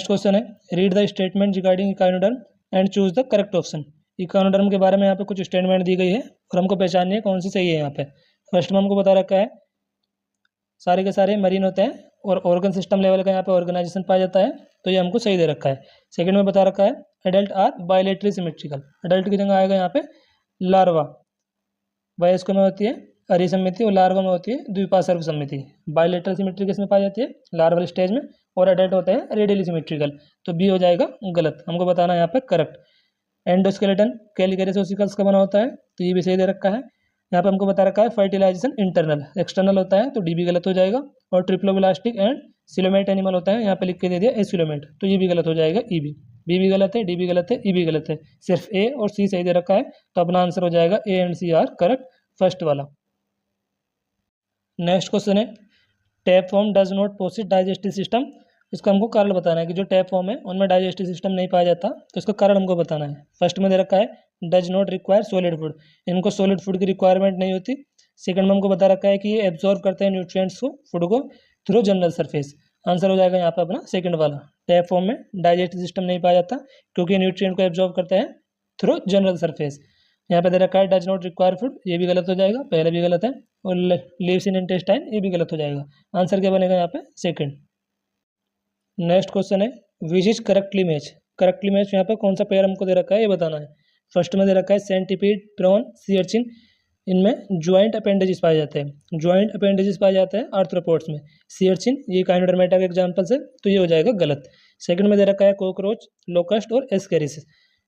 क्वेश्चन है, read the statement regarding echinoderm and choose the correct option. Echinoderm के बारे में यहाँ पे कुछ स्टेटमेंट दी गई है और हमको पहचाननी है कौन सी सही है। यहाँ पे फर्स्ट में हमको बता रखा है सारे के सारे मरीन होते हैं और ऑर्गन सिस्टम लेवल का यहाँ पे ऑर्गेनाइजेशन पाया जाता है, तो ये हमको सही दे रखा है। सेकंड में बता रखा है एडल्ट आर बायलेटरी सिमेट्रिकल, एडल्ट की जगह आएगा यहाँ पे लार्वा, वयस्कों में होती है अरिसमिति और लार्वा में होती है द्विपार्श्व सममिति। बायलेटरल सिमेट्री किसमें पाई जाती है, लार्वल स्टेज में, और एडल्ट होते हैं रेडियली सिमेट्रिकल, तो बी हो जाएगा गलत, हमको बताना है यहाँ पे करेक्ट। एंडोस्केलेटन कैलिकेरियस ओसिकल्स का बना होता है, तो ये भी सही दे रखा है। यहाँ पे हमको बता रखा है फर्टिलाइजेशन इंटरनल, एक्सटर्नल होता है, तो डी भी गलत हो जाएगा। और ट्रिप्लोब्लास्टिक एंड सिलोमेट एनिमल होता है, यहाँ पे लिख के दे दिया एसिलोमेट, तो ये भी गलत हो जाएगा ई भी। बी भी गलत है, डी भी गलत है, ई भी गलत है, सिर्फ ए और सी सही दे रखा है। तो अपना आंसर हो जाएगा A and C are correct, first वाला। नेक्स्ट क्वेश्चन है tapeworm does not possess digestive system. इसका हमको कारण बताना है कि जो टैप फॉर्म है उनमें डाइजेस्टिव सिस्टम नहीं पाया जाता, तो इसका कारण हमको बताना है। फर्स्ट में दे रखा है does not require solid food, इनको सॉलिड फूड की रिक्वायरमेंट नहीं होती। सेकंड में हमको बता रखा है कि ये एब्जॉर्व करते हैं न्यूट्रिएंट्स को, फूड को थ्रू जनरल सरफेस। आंसर हो जाएगा यहाँ पे अपना सेकंड वाला, टैप फॉर्म में डाइजेस्टिव सिस्टम नहीं पाया जाता क्योंकि न्यूट्रिएंट को एब्जॉर्व करते हैं थ्रू जनरल सरफेस। यहाँ पे दे रखा है डज नॉट रिक्वायर फूड, ये भी गलत हो जाएगा, पहले भी गलत है, और लिव्स इन इंटेस्टाइन ये भी गलत हो जाएगा। आंसर क्या बनेगा यहाँ पे सेकंड। नेक्स्ट क्वेश्चन है which is correctly match. Correctly match यहाँ पे कौन सा पेयर हमको दे रखा है ये बताना है। फर्स्ट में दे रखा है सेंटीपीड, प्रॉन, सी अर्चिन, इनमें ज्वाइंट अपेंडेजेस पाए जाते हैं। ज्वाइंट अपेंडेजेस पाए जाते हैं आर्थ्रोपोड्स में। सी अर्चिन ये काइनोडर्मेटा के एग्जाम्पल्स है, तो ये हो जाएगा गलत। सेकंड में दे रखा है कॉकरोच, लोकस्ट और एस्केरिस,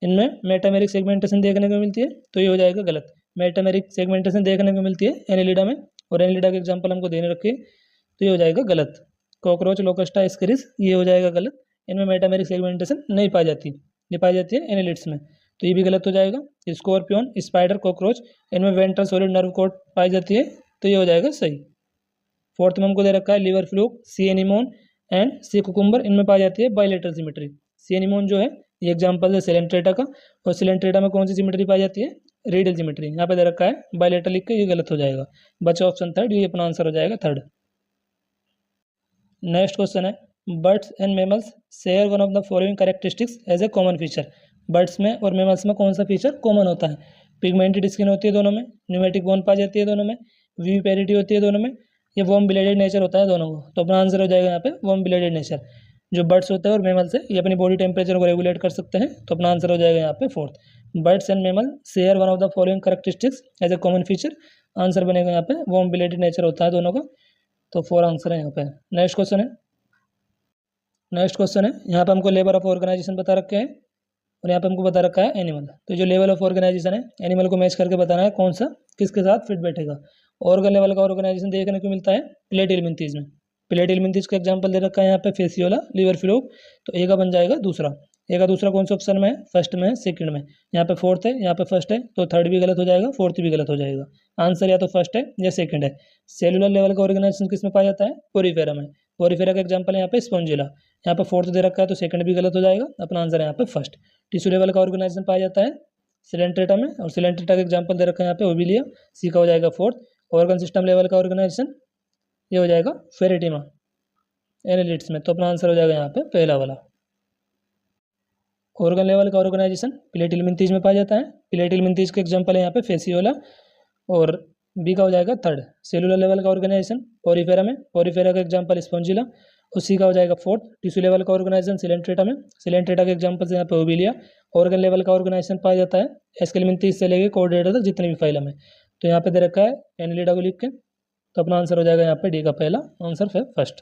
इनमें मेटामेरिक सेगमेंटेशन देखने को मिलती है, तो ये हो जाएगा गलत। मेटामेरिक सेगमेंटेशन देखने को मिलती है एनेलिडा में, और एनेलिडा के एग्जाम्पल हमको देने रखे, तो ये हो जाएगा गलत। कॉकरोच, लोकस्टा, एस्केरिस ये हो जाएगा गलत, इनमें मेटामेरिक सेगमेंटेशन नहीं पाई जाती, ये पाई जाती है एनेलिड्स में, तो ये भी गलत हो जाएगा। स्कॉर्पियन, स्पाइडर, कॉकरोच इनमें वेंट्रल सॉलिड नर्व कोट पाई जाती है, तो ये हो जाएगा सही। फोर्थ में हमको दे रखा है liver fluke, C anemone and sea cucumber, इनमें पाई जाती है बायलेटरल सिमेट्री। सी एनिमोन जो है ये एग्जाम्पल है सिलेंट्रेटा का, और सिलेंट्रेटा में कौन सी सिमेट्री पाई जाती है, रेडियल सिमेट्री। यहाँ पे दे रखा है बायलेटरल लिख के, ये गलत हो जाएगा। बचा ऑप्शन थर्ड, ये अपना आंसर हो जाएगा थर्ड। नेक्स्ट क्वेश्चन है birds and mammals share one of the following characteristics as a common feature. Birds में और मेमल्स में कौन सा फीचर कॉमन होता है। पिगमेंटेड स्किन होती है दोनों में, न्यूमेटिक बोन पाई जाती है दोनों में, विविपेरिटी होती है दोनों में, ये वार्म ब्लेडेड नेचर होता है दोनों को, तो अपना आंसर हो जाएगा यहाँ पे वार्म ब्लेडेड नेचर। जो बर्ड्स होते हैं और मेमल्स है ये अपनी बॉडी टेम्परेचर को रेगुलेट कर सकते हैं, तो अपना आंसर हो जाएगा यहाँ पे fourth. Birds and mammal share one of the following characteristics as a common feature, answer बनेगा यहाँ पे वार्म ब्लेडेड नेचर होता है दोनों का, तो फोर आंसर है यहाँ पे। नेक्स्ट क्वेश्चन है यहाँ पे हमको लेवल ऑफ ऑर्गेनाइजेशन बता रखे हैं, और यहाँ पे हमको बता रखा है एनिमल। तो जो लेवल ऑफ ऑर्गेनाइजेशन है एनिमल को मैच करके बताना है कौन सा किसके साथ फिट बैठेगा। ऑर्गन लेवल का ऑर्गेनाइजेशन देखने को मिलता है प्लेटिलमिंथीज में। प्लेटिलमिंथीज का एग्जांपल दे रखा है यहाँ पे फेसियोला, लिवर फ्लूक, तो ए का बन जाएगा दूसरा। ए का दूसरा कौन सा ऑप्शन में है, फर्स्ट में है, सेकंड में, यहाँ पे फोर्थ है, यहाँ पे फर्स्ट है, तो थर्ड भी गलत हो जाएगा, फोर्थ भी गलत हो जाएगा। आंसर या तो फर्स्ट है या सेकंड है। सेलुलर लेवल का ऑर्गेनाइजेशन किस में पाया जाता है, पोरीफेरा में। पोरीफेरा का एग्जांपल है यहाँ पे स्पॉन्जिला, यहाँ पे फोर्थ दे रखा है तो सेकंड भी गलत हो जाएगा, अपना आंसर है यहाँ पे फर्स्ट। टिश्यू लेवल का ऑर्गेनाइजेशन पाया जाता है सिलेंट्रेटा में, और सिलेंट्रेटा का एग्जांपल दे रखा है यहाँ पे ओविलिया, सी का हो जाएगा फोर्थ। ऑर्गन सिस्टम लेवल का ऑर्गेनाइजेशन ये हो जाएगा फेरेटिमा एनालिट्स में, तो अपना आंसर हो जाएगा यहाँ पे पहला वाला। ऑर्गन लेवल का ऑर्गेनाइजेशन प्लेटिलमिंथीज में पाया जाता है। प्लेटिलमिंथीज के एग्जांपल है यहाँ पे फेसियोला, और बी का हो जाएगा थर्ड। सेलुलर लेवल का ऑर्गेनाइजेशन पोरीफेरा में, पोरीफेरा का एग्जांपल स्पॉन्जिला, और सी का हो जाएगा फोर्थ। टिश्यू लेवल का ऑर्गेनाइजेशन सिलेंट्रेटा में, सिलेंट्रेटा के एग्जांपल यहाँ पे ओविलिया। ऑर्गन लेवल का ऑर्गेनाइजेशन पाया जाता है एस्केलमिंथीज से लेकर कोऑर्डिनेटर तक जितने भी फाइलम है, तो यहाँ पे दे रखा है एनिलिडा को लिख के, तो अपना आंसर हो जाएगा यहाँ पे डी का पहला आंसर है फर्स्ट।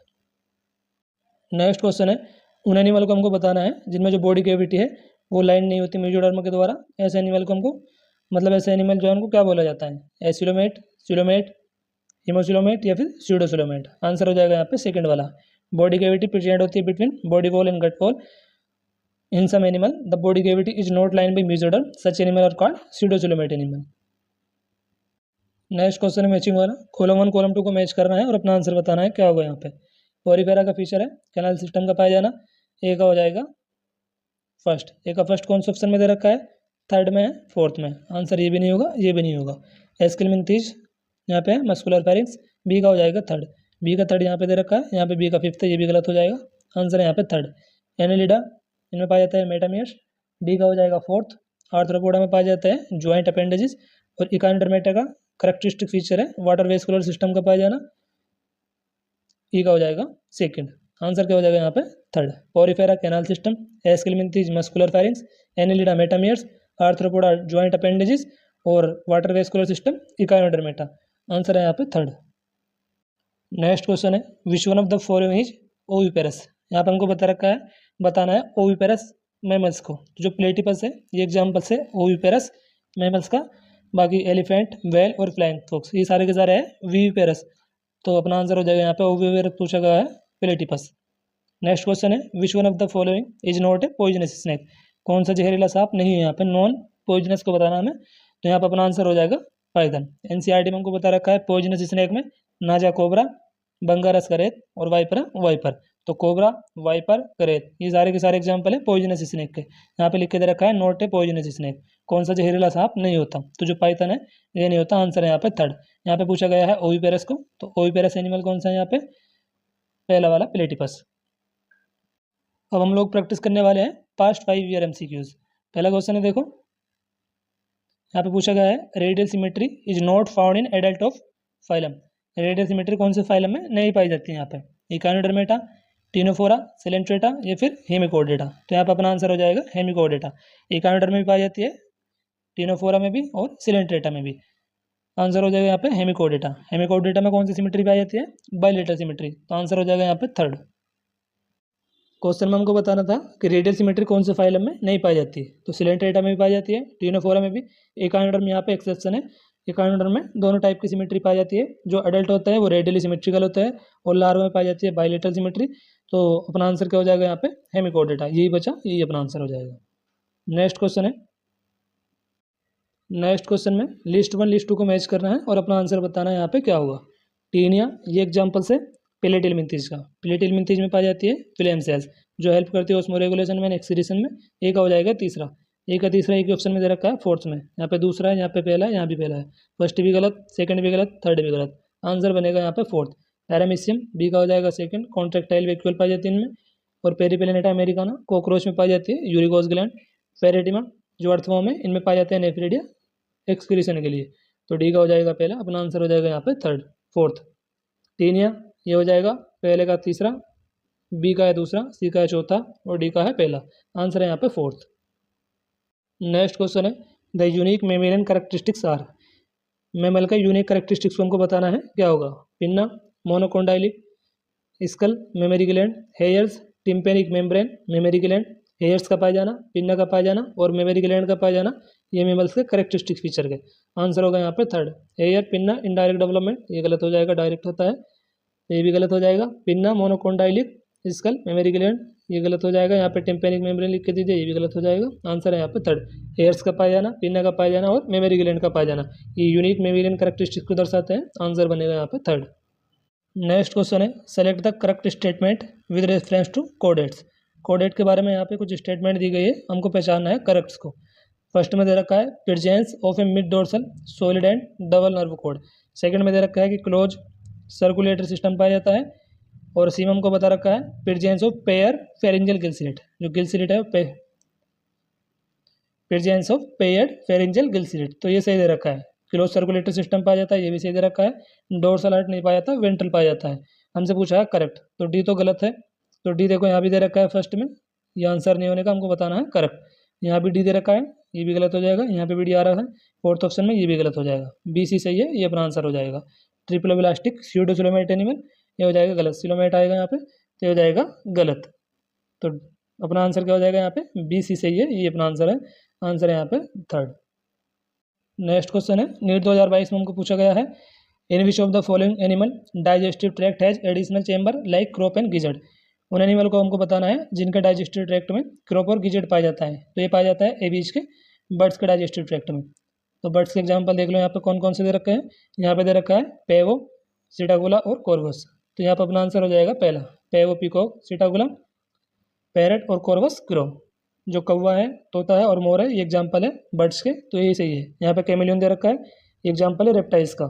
नेक्स्ट क्वेश्चन है उन एनिमल को हमको बताना है जिनमें जो बॉडी कैविटी है वो लाइन नहीं होती मेसोडर्म के द्वारा। ऐसे एनिमल को हमको मतलब ऐसे एनिमल जो है उनको क्या बोला जाता है, एसिलोमेट, सिलोमेट, हिमोसिलोमेट या फिर स्यूडोसिलोमेट। आंसर हो जाएगा यहाँ पे सेकंड वाला। बॉडी कैविटी प्रेजेंट होती है between body wall and gut wall. In some animal the body cavity is not line by mesoderm, such animal are called pseudocoelomate animal. Next question है matching वाला। Column 1 column 2 को match करना है और अपना answer बताना है क्या होगा यहाँ पे। पोरीफेरा का फीचर है कैनाल सिस्टम का पाया जाना, ए का हो जाएगा फर्स्ट। ए का फर्स्ट कौन सा ऑप्शन में दे रखा है, थर्ड में है, फोर्थ में। आंसर ये भी नहीं होगा, ये भी नहीं होगा। एस्केलमिंथीज यहाँ पे मस्कुलर फेरिंग्स, बी का हो जाएगा थर्ड। बी का थर्ड यहाँ पे दे रखा है, यहाँ पे बी का फिफ्थ है, ये भी गलत हो जाएगा। आंसर है यहाँ पे थर्ड। एनेलिडा इनमें पाया जाता है मेटामियर्स, डी का हो जाएगा फोर्थ। आर्थ्रोपोडा में पाया जाता है ज्वाइंट अपेंडेजेस, और इकाइनोडर्मेटा का करेक्टरिस्टिक फीचर है वाटर वेस्कुलर सिस्टम का पाया जाना, ई का हो जाएगा सेकंड। आंसर क्या हो जाएगा यहाँ पे third. Porifera canal system, Aschelminthes muscular pharynx, Annelida metameres, Arthropoda joint appendages, और water vascular system Echinodermata. Answer है यहाँ पे थर्ड। नेक्स्ट क्वेश्चन है which one of the following is oviparous. यहाँ पे हमको बता रखा है बताना है ओविपेरस मैमल्स को। जो प्लेटिपस है ये एग्जाम्पल्स है ओविपेरस मैमल्स का। बाकी एलिफेंट, वेल और फ्लाइंग फॉक्स ये सारे के सारे है विविपेरस, तो अपना आंसर हो जाएगा यहाँ पे ओविपेरस पूछा गया है प्लेटिपस। नेक्स्ट क्वेश्चन है which one of the following is not a poisonous snake. कौन सा जहरीला सांप नहीं है यहाँ पे, नॉन पॉइजनस को बताना हमें, तो यहाँ पर अपना आंसर हो जाएगा पाइथन। एनसीईआरटी में हमको बता रखा है पॉइजनस स्नेक में नाजा कोबरा, बंगारस करेत और वाइपरा वाइपर। तो कोबरा, वाइपर, करेत ये सारे के सारे एग्जाम्पल है पॉइजनस स्नेक के। यहाँ पे लिख के दे रखा है नॉट ए पॉइजनस स्नेक, कौन सा जहरीला सांप नहीं होता, तो जो पाइथन है ये नहीं होता। आंसर है यहाँ पे थर्ड। यहाँ पे पूछा गया है ओविपेरस को, तो ओविपेरस एनिमल कौन सा है यहाँ पे, पहला वाला प्लेटिपस। अब हम लोग प्रैक्टिस करने वाले हैं पास्ट 5 ईयर एमसीक्यूज। पहला क्वेश्चन है देखो, यहाँ पे पूछा गया है radial symmetry is not found in adult of phylum. Radial symmetry कौन से फाइलम में नहीं पाई जाती है यहाँ पे, इकानोडर्मेटा, टिनोफोरा, सिलेंट्रेटा या फिर हेमिकोडेटा। तो यहाँ पे अपना आंसर हो जाएगा हेमिकोडेटा। इकानोडर्म में भी पाई जाती है, टिनोफोरा में भी और सिलेंट्रेटा में भी। आंसर हो जाएगा यहाँ पे हेमिकोडेटा। हेमिकोडेटा में कौन सी सिमेट्री पाई जाती है, बाइलेटरल सिमेट्री। तो आंसर हो जाएगा यहाँ पे थर्ड। क्वेश्चन में हमको बताना था कि रेडियल सिमेट्री कौन से फाइलम में नहीं पाई जाती है, तो सिलेंट्रेटा में भी पाई जाती है, टिनोफोरा में भी। इकानोडर्म यहाँ पे एक्सेप्शन है, इकानोडर्म में दोनों टाइप की सिमेट्री पाई जाती है, जो अडल्ट होता है वो रेडियली सिमेट्रिकल होता है और लार्वा में पाई जाती है बाइलेटरल सिमेट्री। तो अपना आंसर क्या हो जाएगा यहाँ पे हेमिकोडेटा, यही बचा, यही अपना आंसर हो जाएगा। नेक्स्ट क्वेश्चन है, नेक्स्ट क्वेश्चन में लिस्ट 1 लिस्ट 2 को मैच करना है और अपना आंसर बताना है यहाँ पे क्या होगा। टीनिया ये एग्जाम्पल से प्लेटिल मिंथीज का, प्लेटिल मिंथीज में पाई जाती है फिलेम सेल्स जो हेल्प करती है उसमें रेगुलेशन में, एक्सीडेशन में। ए का हो जाएगा तीसरा, ए का तीसरा एक ऑप्शन में दे रखा है फोर्थ में, यहाँ पे दूसरा है, यहाँ पे पहला है, यहाँ भी पहला है। फर्स्ट भी गलत, सेकंड भी गलत, थर्ड भी गलत। आंसर बनेगा यहाँ पे फोर्थ। पैरामीशियम बी का हो जाएगा सेकंड, कॉन्ट्रेक्टाइल वैक्यूल पाई जाती है इनमें। और पेरिपेलेनेटा अमेरिकाना कॉकरोच में पाई जाती है, यूरिकोस ग्लैंड। पेरेटिमा जो अर्थवॉर्म में इनमें पाए जाते हैं नेफ्रिडिया एक्सक्रीशन के लिए। तो डी का हो जाएगा पहला, अपना आंसर हो जाएगा यहाँ पे थर्ड, फोर्थ। टीनिया ये हो जाएगा पहले का तीसरा, बी का है दूसरा, सी का है चौथा और डी का है पहला। आंसर है यहाँ पे फोर्थ। नेक्स्ट क्वेश्चन है the unique mammalian characteristics are. Mammal का यूनिक कैरेक्टरिस्टिक्स को हमको बताना है, क्या होगा। Pinna, monocondylic, skull, mammary gland, hairs, tympanic membrane, mammary gland. Hairs का पाया जाना, पिन्ना का पाया जाना और मेमोरी ग्लैंड का पाया जाना, ये मेमल्स के कैरेक्टरिस्टिक्स फीचर के। आंसर होगा यहाँ पे third. Hair, pinna, indirect development, ये गलत हो जाएगा, डायरेक्ट होता है, ये भी गलत हो जाएगा। Pinna, monocondylic, skull, mammary gland, ये गलत हो जाएगा। यहाँ पे टेम्पेनिक मेम्ब्रेन लिख के दीजिए, ये भी गलत हो जाएगा। आंसर है यहाँ पे थर्ड। हेयर्स का पाया जाना, पिन्ना का पाया जाना और मेमोरी ग्लैंड का पाया जाना, ये यूनिक मेमेलियन कैरेक्टरिस्टिक्स को दर्शाते हैं। आंसर बनेगा यहाँ पे थर्ड। नेक्स्ट क्वेश्चन है select the correct statement with reference to chordates. कोडेट के बारे में यहाँ पे कुछ स्टेटमेंट दी गई है, हमको पहचानना है करेक्ट्स को। फर्स्ट में दे रखा है presence of A mid dorsal solid and double nerve code. Second में दे रखा है कि क्लोज सर्कुलेटरी सिस्टम पाया जाता है। और सी में हमको बता रखा है प्रेजेंस ऑफ पेयर फेरेंजियल गिलसिलेट, जो गिलसिलेट है प्रेजेंस ऑफ पेयर्ड फेरेंजियल गिलसिलेट, तो ये सही दे रखा है। क्लोज सर्कुलेटरी सिस्टम पाया जाता है, ये भी सही दे रखा है। डोर्सल हार्ट नहीं पाया जाता, वेंट्रल पाया जाता है। हमसे पूछा है करेक्ट, तो डी तो गलत है। तो डी देखो यहाँ भी दे रखा है फर्स्ट में, ये आंसर नहीं होने का, हमको बताना है करेक्ट। यहाँ भी डी दे रखा है, ये भी गलत हो जाएगा। यहाँ पे भी डी आ रहा है फोर्थ ऑप्शन में, ये भी गलत हो जाएगा। बी सी सही है, ये अपना आंसर हो जाएगा। ट्रिप्लोब्लास्टिक स्यूडोसिलोमेट एनिमल, ये हो जाएगा गलत। सिलोमेट आएगा यहाँ पे, तो ये हो जाएगा गलत। तो अपना आंसर क्या हो जाएगा यहाँ पे, बी सी सही है, ये अपना आंसर है। आंसर है यहाँ पे थर्ड। नेक्स्ट क्वेश्चन है नीट 2022 में हमको पूछा गया है in which of the following animal digestive tract has additional chamber like crop and gizzard. उन एनिमल को हमको बताना है जिनके डाइजेस्टिव ट्रैक्ट में क्रॉप और गिजर्ड पाया जाता है। तो ये पाया जाता है एबीज के बर्ड्स के डाइजेस्टिव ट्रैक्ट में। तो बर्ड्स के एग्जाम्पल देख लो यहाँ पे कौन कौन से दे रखे हैं। यहाँ पे दे रखा है पेवो, सिटागुला और कॉर्वस। तो यहाँ पर अपना आंसर हो जाएगा पहला, पेवो पीकॉक, सिटागुला, पैरट और कॉर्वस क्रो। जो कौवा है, तोता है और मोर है, ये एग्जाम्पल है बर्ड्स के, तो यही सही है। यहाँ पे कैमेलियन दे रखा है, एग्जाम्पल है रेप्टाइल्स का।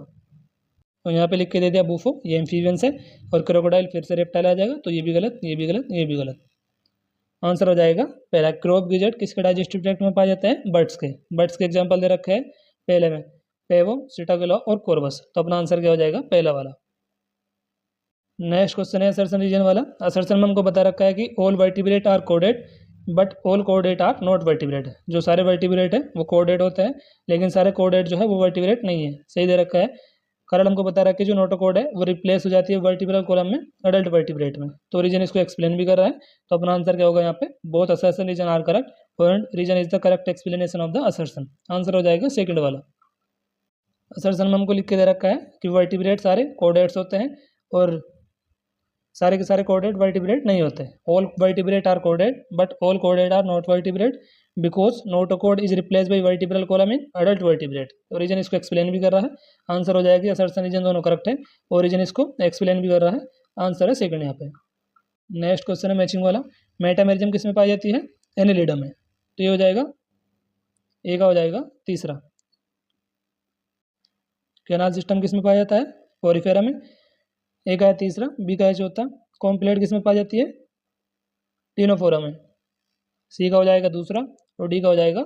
तो यहाँ पे लिख के दे दिया बूफो, ये एम्फीबियंस है। और क्रोकोडाइल फिर से रेप्टाइल आ जाएगा, तो ये भी गलत, ये भी गलत, ये भी गलत। आंसर हो जाएगा पहला। क्रॉप गिजर्ड किसके डाइजेस्टिव ट्रैक्ट में पाए जाते हैं, बर्ड्स के। बर्ड्स के एग्जाम्पल दे रखे हैं पहले में पेवो, सिटागुला और कॉर्वस। तो अपना आंसर क्या हो जाएगा, पहला वाला। नेक्स्ट क्वेश्चन है असर्शन रीजन वाला। असर्शन में हमको बता रखा है कि all vertebrate are coded but all caudate are not vertebrate. जो सारे वर्टिब्रेट है वो कोडेड होते हैं, लेकिन सारे कोडेट जो है वो वर्टिब्रेट नहीं है, सही दे रखा है। कारण हमको बता रहा है कि जो नोटोकोड है वो रिप्लेस हो जाती है वर्टिब्रल कॉलम में अडल्ट वर्टिब्रेट में। तो रीजन इसको एक्सप्लेन भी कर रहा है। तो अपना आंसर क्या होगा यहाँ पे, both assertion reason are correct और reason is the correct explanation of the assertion. Answer हो जाएगा सेकंड वाला। असर्शन में हमको लिख के दे रखा है कि वर्टिब्रेट सारे कोडेट्स होते हैं और सारे के सारे कोडेड वर्टिब्रेट नहीं होते। All vertebrate are coded but all coded are not vertebrate because notochord is replace by vertebral column in adult vertebrate. Origin इसको एक्सप्लेन भी कर रहा है, आंसर हो जाएगी असर्शन रीजन दोनों करेक्ट है, ओरिजिन इसको एक्सप्लेन भी कर रहा है, आंसर है सेकंड यहाँ पे। नेक्स्ट क्वेश्चन है मैचिंग वाला, मेटामेरिज्म किस में पाई जाती है? एनिलिडा में। तो ये हो जाएगा ए का हो जाएगा तीसरा। कैनाल सिस्टम किस में पाया जाता है? पोरिफेरा में। ए का है तीसरा, बी का है चौथा। कॉम्प्लेट किस में पाई जाती है? टिनोफोरा में। सी का हो जाएगा दूसरा और डी का हो जाएगा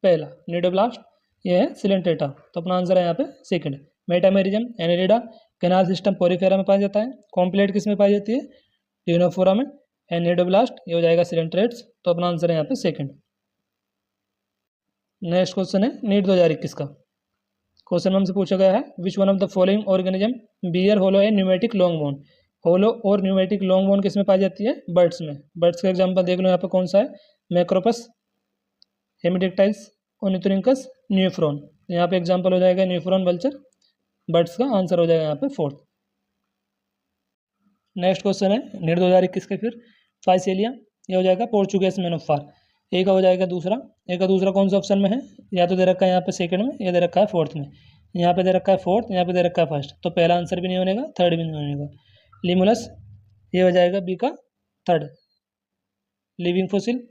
पहला। निडोब्लास्ट ये है सिलेंट्रेटा, तो अपना आंसर है यहाँ पे second. Metamerism Annelida, canal system Porifera में पाया जाता है। कॉम्प्लेट किस में पाई जाती है? टिनोफोरा में। एंड निडोब्लास्ट ये हो जाएगा सिलेंट्रेट्स, तो अपना आंसर है यहाँ पे सेकंड। नेक्स्ट क्वेश्चन है नीट 2021 का। क्वेश्चन हमसे पूछा गया है which one of the following organism bear hollow a pneumatic long bone. Hollow और न्यूमेटिक लॉन्ग बोन किस में पाई जाती है? बर्ड्स में। बर्ड्स का एग्जांपल देख लो यहाँ पे कौन सा है? Macropus, Hemidactylus, Ornithorhynchus, Neophron. यहाँ पे एग्जांपल हो जाएगा न्यूफ्रॉन वल्चर, बर्ड्स का आंसर हो जाएगा यहाँ पे फोर्थ। नेक्स्ट क्वेश्चन है नीट 2021 के फिर फाइसेलिया, ये हो जाएगा Portuguese man of war. A का हो जाएगा दूसरा, ए का दूसरा कौन सा ऑप्शन में है? या तो दे रखा है यहाँ पे सेकंड में, या दे रखा है फोर्थ में। यहाँ पे दे रखा है फोर्थ, यहाँ पे दे रखा है फर्स्ट, तो पहला आंसर भी नहीं होनेगा, थर्ड भी नहीं होनेगा। लिमुलस ये हो जाएगा बी का थर्ड। लिविंग फोसिल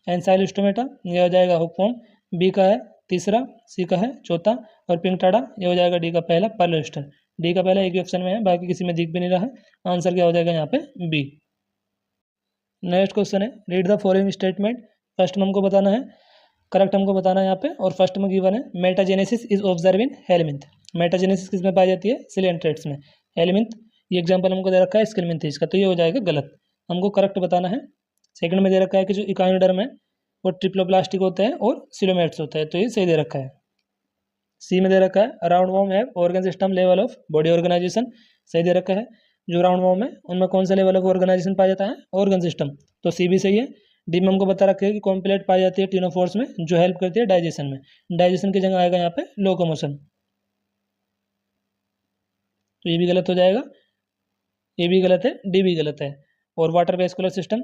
एंसाइलोस्टोमेटा ये हो जाएगा हुकफॉर्म, बी का है तीसरा, सी का है चौथा, और पिंक टाडा ये हो जाएगा डी का पहला, पर्लोस्टर। डी का पहला एक ही ऑप्शन में है, बाकी किसी में दिख भी नहीं रहा है, आंसर क्या हो जाएगा यहाँ पे बी। नेक्स्ट क्वेश्चन है read the following statement. First में हमको बताना है, करेक्ट हमको बताना है यहाँ पे, और फर्स्ट में गिवन है metagenesis is observe in helminth. Metagenesis किस में पाई जाती है? सिलेंट्रेट्स में। हेलमिंथ ये एग्जांपल हमको दे रखा है स्किलमिंथिस का, तो ये हो जाएगा गलत, हमको करेक्ट बताना है। सेकंड में दे रखा है कि जो इकाइनोडर्म है वो ट्रिप्लोप्लास्टिक होता है और सिलोमेट्स होता है, तो ये सही दे रखा है। सी में दे रखा है अराउंड वॉर्म है organ system level of body organisation, सही दे रखा है। जो राउंड वॉर्म है उनमें कौन सा लेवल ऑफ ऑर्गेनाइजेशन पाया जाता है? ऑर्गन सिस्टम, तो सी भी सही है। डी में हमको बता रखा है कि कॉम्प्लेट पाई जाती है टिनोफोर्स में, जो हेल्प करती है डाइजेशन में। डाइजेशन की जगह आएगा यहाँ पे लोकोमोशन, तो ये भी गलत हो जाएगा, ये भी गलत है, डी भी गलत है। और वाटर वेस्कुलर सिस्टम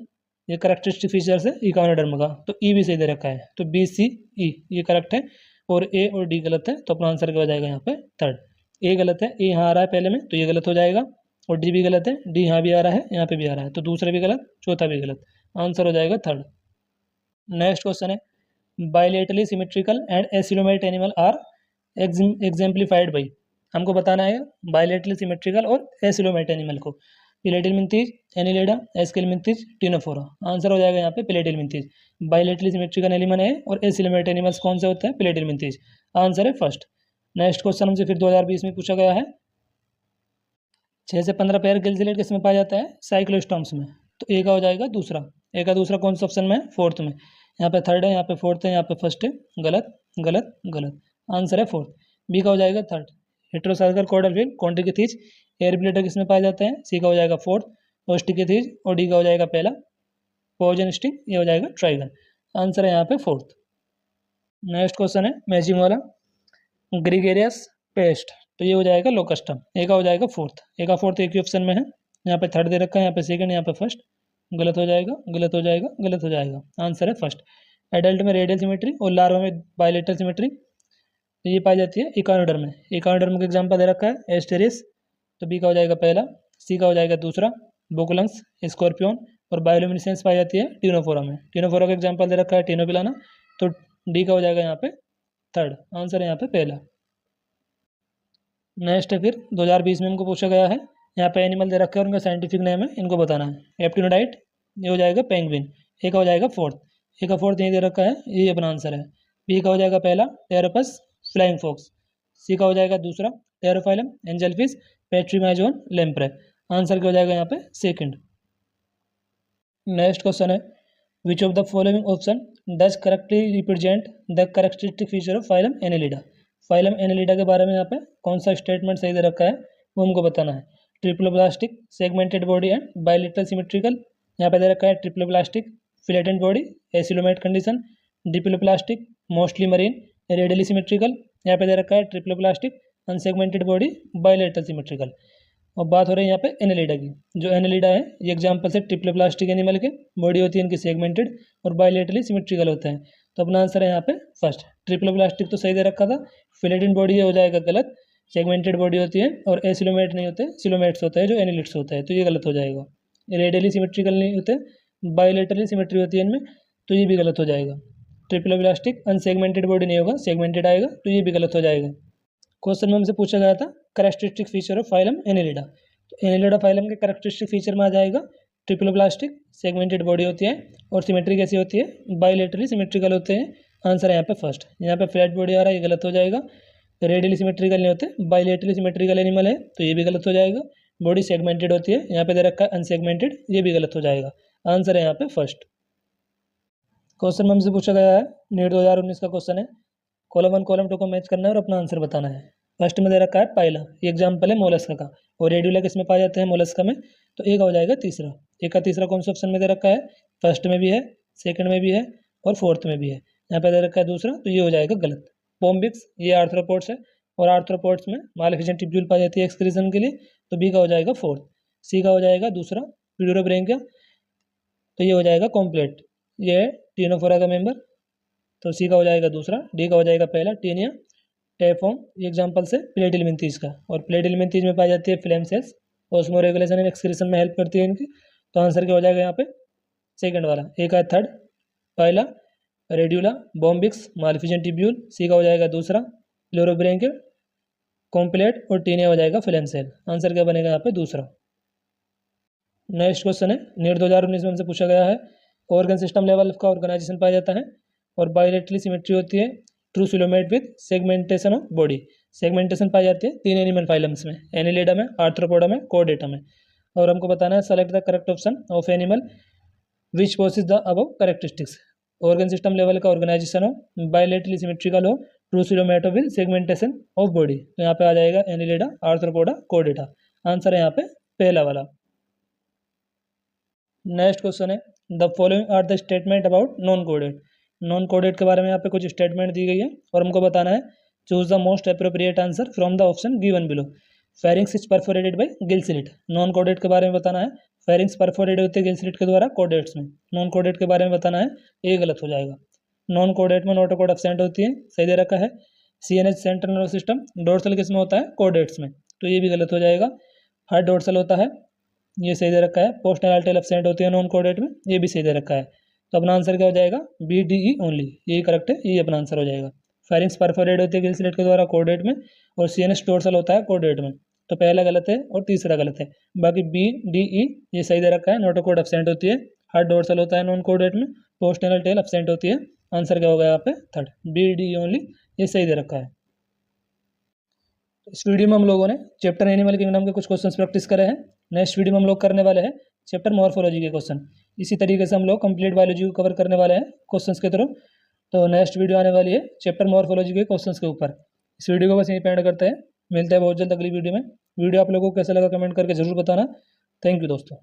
ये करेक्टरिस्टिक फीचर्स है इकानोडर्म का, तो ई भी सही दे रखा है, तो बी सी ई ये करेक्ट है, और ए और डी गलत है, तो अपना आंसर क्या हो जाएगा यहाँ पे थर्ड। ए गलत है, ए यहाँ आ रहा है पहले में, तो ये गलत हो जाएगा, और डी भी गलत है, डी यहाँ भी आ रहा है, यहाँ पे भी आ रहा है, तो दूसरा भी गलत, चौथा भी गलत, आंसर हो जाएगा थर्ड। नेक्स्ट क्वेश्चन है bilaterally symmetrical and acoelomate animal are exemplified by. हमको बताना है बायलेटरली सिमेट्रिकल और एसिलोमेट एनिमल को। Platyhelminthes, Annelida, Aschelminthes, Ctenophora, answer हो जाएगा यहाँ पे Platyhelminthes. Bilaterally symmetrical animal है और एसिलोमेट एनिमल्स कौन से होते हैं? पिलेटिल मिंथीज, आंसर है फर्स्ट। नेक्स्ट क्वेश्चन हमसे फिर 2020 में पूछा गया है 6 से 15 पेयर गिलजिलेट किस में पाया जाता है? साइक्लोस्टॉम्स में। तो ए का हो जाएगा दूसरा, ए का दूसरा कौन सा ऑप्शन में है? फोर्थ में। यहाँ पे थर्ड है, यहाँ पे फोर्थ है, यहाँ पे फर्स्ट है, गलत गलत गलत, आंसर है फोर्थ। बी का हो जाएगा third, heterocercal caudal fin Chondrichthyes air bladder किस में पाए जाते हैं? सी का हो जाएगा फोर्थ, ओस्टिकेथीज, और डी का हो जाएगा पहला, पोजन स्टिंग ये हो जाएगा ट्राइगन, आंसर है यहाँ पे फोर्थ। नेक्स्ट क्वेश्चन है मैचिंग वाला, ग्रीगेरियस पेस्ट, तो ये हो जाएगा लोकस्टम। ए का हो जाएगा फोर्थ, ए का फोर्थ एक ही ऑप्शन में है, यहाँ पे थर्ड दे रखा है, यहाँ पे सेकंड, यहाँ पे फर्स्ट, गलत हो जाएगा गलत हो जाएगा गलत हो जाएगा, आंसर है फर्स्ट। एडल्ट में रेडियल सिमेट्री और लार्वा में बायलेटरल सिमेट्री, तो ये पाई जाती है इकानोडर्म में। इकानोडर्म का एग्जाम्पल दे रखा है एस्टेरिस, तो बी का हो जाएगा पहला, सी का हो जाएगा दूसरा, बोकुलंस, स्कॉर्पियन, और बायोल्यूमिनेसेंस पाई जाती है टिनोफोरा में। टिनोफोरा का एग्जाम्पल दे रखा है टिनोपिलाना, तो डी का हो जाएगा यहाँ पे थर्ड, आंसर है यहाँ पे पहला। नेक्स्ट है फिर 2020 में हमको पूछा गया है, यहाँ पे एनिमल दे रखे हैं और उनका साइंटिफिक नेम है, इनको बताना है। एप्टिनोडाइट ये हो जाएगा पेंगुइन, ए का हो जाएगा फोर्थ, ए का फोर्थ यही दे रखा है, ये अपना आंसर है। बी का हो जाएगा पहला टेरोपस फ्लाइंग फॉक्स, सी का हो जाएगा दूसरा टेरोफाइलम एंजेलफिश पेट्रीमाइजोन लेम्प्रे, आंसर क्या हो जाएगा यहाँ पे सेकंड। नेक्स्ट क्वेश्चन है which of the following option does correctly represent the characteristic feature of phylum Annelida. Phylum Annelida के बारे में यहाँ पे कौन सा स्टेटमेंट सही दे रखा है वो हमको बताना है। ट्रिप्लोप्लास्टिक segmented body and bilateral symmetrical, यहाँ पे दे रखा है ट्रिप्लोप्लास्टिक flattened body acoelomate condition, diploblastic mostly marine radially symmetrical, यहाँ पे दे रखा है ट्रिप्लोप्लास्टिक अनसेगमेंटेड बॉडी बायलेटरल सिमेट्रिकल। और बात हो रही है यहाँ पे एनेलिडा की। जो एनेलिडा है ये एग्जाम्पल है ट्रिप्लोप्लास्टिक एनिमल के। बॉडी होती है इनकी सेगमेंटेड और बायलेटरली सिमेट्रिकल होते हैं। तो अपना आंसर है यहाँ पे फर्स्ट। ट्रिप्लोप्लास्टिक तो सही दे रखा था, फिलेटिन बॉडी हो जाएगा गलत। सेगमेंटेड बॉडी होती है और एसिलोमेट नहीं होते, सिलोमेट्स होते हैं जो एनिलिड्स होते हैं, तो ये गलत हो जाएगा। रेडियली सिमेट्रिकल नहीं होते, बायलेटरली सिमेट्री होती है इनमें, तो ये भी गलत हो जाएगा। ट्रिप्लोप्लास्टिक अनसेगमेंटेड बॉडी नहीं होगा, सेगमेंटेड आएगा, तो ये भी गलत हो जाएगा। क्वेश्चन में हमसे पूछा गया था characteristic feature of phylum Annelida. तो एनेलिडा फाइलम के कैरेक्टरिस्टिक फीचर में आ जाएगा ट्रिप्लोप्लास्टिक, सेगमेंटेड बॉडी होती है और सिमेट्री कैसी होती है, बायलेटरली सिमेट्रिकल होते हैं। आंसर है यहाँ पे फर्स्ट। यहाँ पे फ्लैट बॉडी आ रहा है, ये गलत हो जाएगा। रेडियली सिमेट्रिकल नहीं होते, बायलेटरली सिमेट्रिकल एनिमल है, तो ये भी गलत हो जाएगा। बॉडी सेगमेंटेड होती है, यहाँ पे दे रखा है अनसेगमेंटेड, ये भी गलत हो जाएगा। आंसर है यहाँ पे फर्स्ट। क्वेश्चन में हमसे पूछा गया है नीट 2019 का क्वेश्चन है, कॉलम 1 कॉलम 2 को मैच करना है और अपना आंसर बताना है। फर्स्ट में दे रखा है पाइला, ये एग्जाम्पल है मोलस्का का, और रेड्यूला किसमें पाए जाते हैं, मोलस्का में, तो ए का हो जाएगा तीसरा। ए का तीसरा कौन से ऑप्शन में दे रखा है, फर्स्ट में भी है, सेकंड में भी है और फोर्थ में भी है। यहाँ पे दे रखा है दूसरा, तो ये हो जाएगा गलत। बोम्बिक्स ये आर्थ्रोपोड्स है और आर्थ्रोपोड्स में मालेफिसेंट ट्यूब्यूल पाई जाती है एक्सक्रीजन के लिए, तो बी का हो जाएगा फोर्थ। सी का हो जाएगा दूसरा प्यूरोब्रेंकिया, तो ये हो जाएगा कॉम्प्लेट, ये है टीनोफोरा का मेंबर, तो सी का हो जाएगा दूसरा। डी का हो जाएगा पहला टीनिया टेफॉर्म, ये एग्जाम्पल से प्लेटिलमिंथीज का, और प्लेटिलमिंथीज में पाई जाती है flame cells, osmo regulation and excretion में हेल्प करती है इनकी। तो आंसर क्या हो जाएगा यहाँ पे सेकंड वाला। ए का है थर्ड पहला रेड्यूला, बॉम्बिक्स, मालेफिसेंट ट्यूब्यूल, सी का हो जाएगा दूसरा प्लोरोब्रेंकिया कॉम्प्लेट और टीनिया हो जाएगा फ्लेम सेल। आंसर क्या बनेगा यहाँ पे दूसरा। नेक्स्ट क्वेश्चन है नीट 2019 में हमसे पूछा गया है ऑर्गन सिस्टम लेवल का ऑर्गेनाइजेशन पाया जाता है और बायलेटरली सिमेट्री होती है, true coelomate with segmentation of body. Segmentation पाई जाती है 3 एनिमल फाइलम्स में, एनिलिडा में, आर्थ्रोपोडा में, कोर्डेटा में। और हमको बताना है select the correct option of animal which possess the above characteristics. Organ system level का ऑर्गेनाइजेशन हो, बायलेटरली सिमेट्रिकल हो, true coelomate with segmentation of body, तो यहाँ पे आ जाएगा एनिलिडा, आर्थ्रोपोडा, कोर्डेटा। आंसर है यहाँ पे पहला वाला। नेक्स्ट क्वेश्चन है the following are the statement about non कोडेड। नॉन कोडेड के बारे में यहाँ पे कुछ स्टेटमेंट दी गई है और हमको बताना है choose the most appropriate answer from the option given below. Pharynx is perforated bye Gill slit. Non कोडेड के बारे में बताना है, फेरिंग्स परफोरेटेड होते हैं गिल स्लिट के द्वारा कोडेट्स में। नॉन कोडेड के बारे में बताना है, ये गलत हो जाएगा। नॉन कोडेड में नोटोकोड एब्सेंट होती है, सही दे रखा है। CNS central nervous system dorsal किस में होता है, कोडेट्स में, तो ये भी गलत हो जाएगा। हार्ट डोर्सल होता है, ये सही दे रखा है। पोस्ट नाल टेल एब्सेंट होती है नॉन कोडेड में, ये भी सही दे रखा है। तो अपना आंसर क्या हो जाएगा BDE ओनली, यही करेक्ट है, यही अपना आंसर हो जाएगा। फेरिंग्स परफोरेटेड होती है गिल स्लिट के द्वारा कोडेट में और CNS डोर्सल होता है कोडेट में, तो पहला गलत है और तीसरा गलत है। बाकी BDE ये सही दे रखा है। नोटोकोड एब्सेंट होती है, हार्ट डोर्सल होता है नॉन कोडेट में, पोस्टनल टेल एब्सेंट होती है। आंसर क्या होगा यहाँ पे थर्ड, BDE ओनली, ये सही दे रखा है। इस वीडियो में हम लोगों ने चैप्टर एनिमल किंगडम के कुछ क्वेश्चंस प्रैक्टिस करे हैं। नेक्स्ट वीडियो में हम लोग करने वाले हैं चैप्टर मॉर्फोलॉजी के क्वेश्चन। इसी तरीके से हम लोग कंप्लीट बायोलॉजी को कवर करने वाले हैं क्वेश्चंस के थ्रू। तो नेक्स्ट वीडियो आने वाली है चैप्टर मॉर्फोलॉजी के क्वेश्चंस के ऊपर। इस वीडियो को बस यहीं पे एंड करते हैं, मिलते हैं बहुत जल्द अगली वीडियो में। वीडियो आप लोगों को कैसा लगा कमेंट करके जरूर बताना। थैंक यू दोस्तों।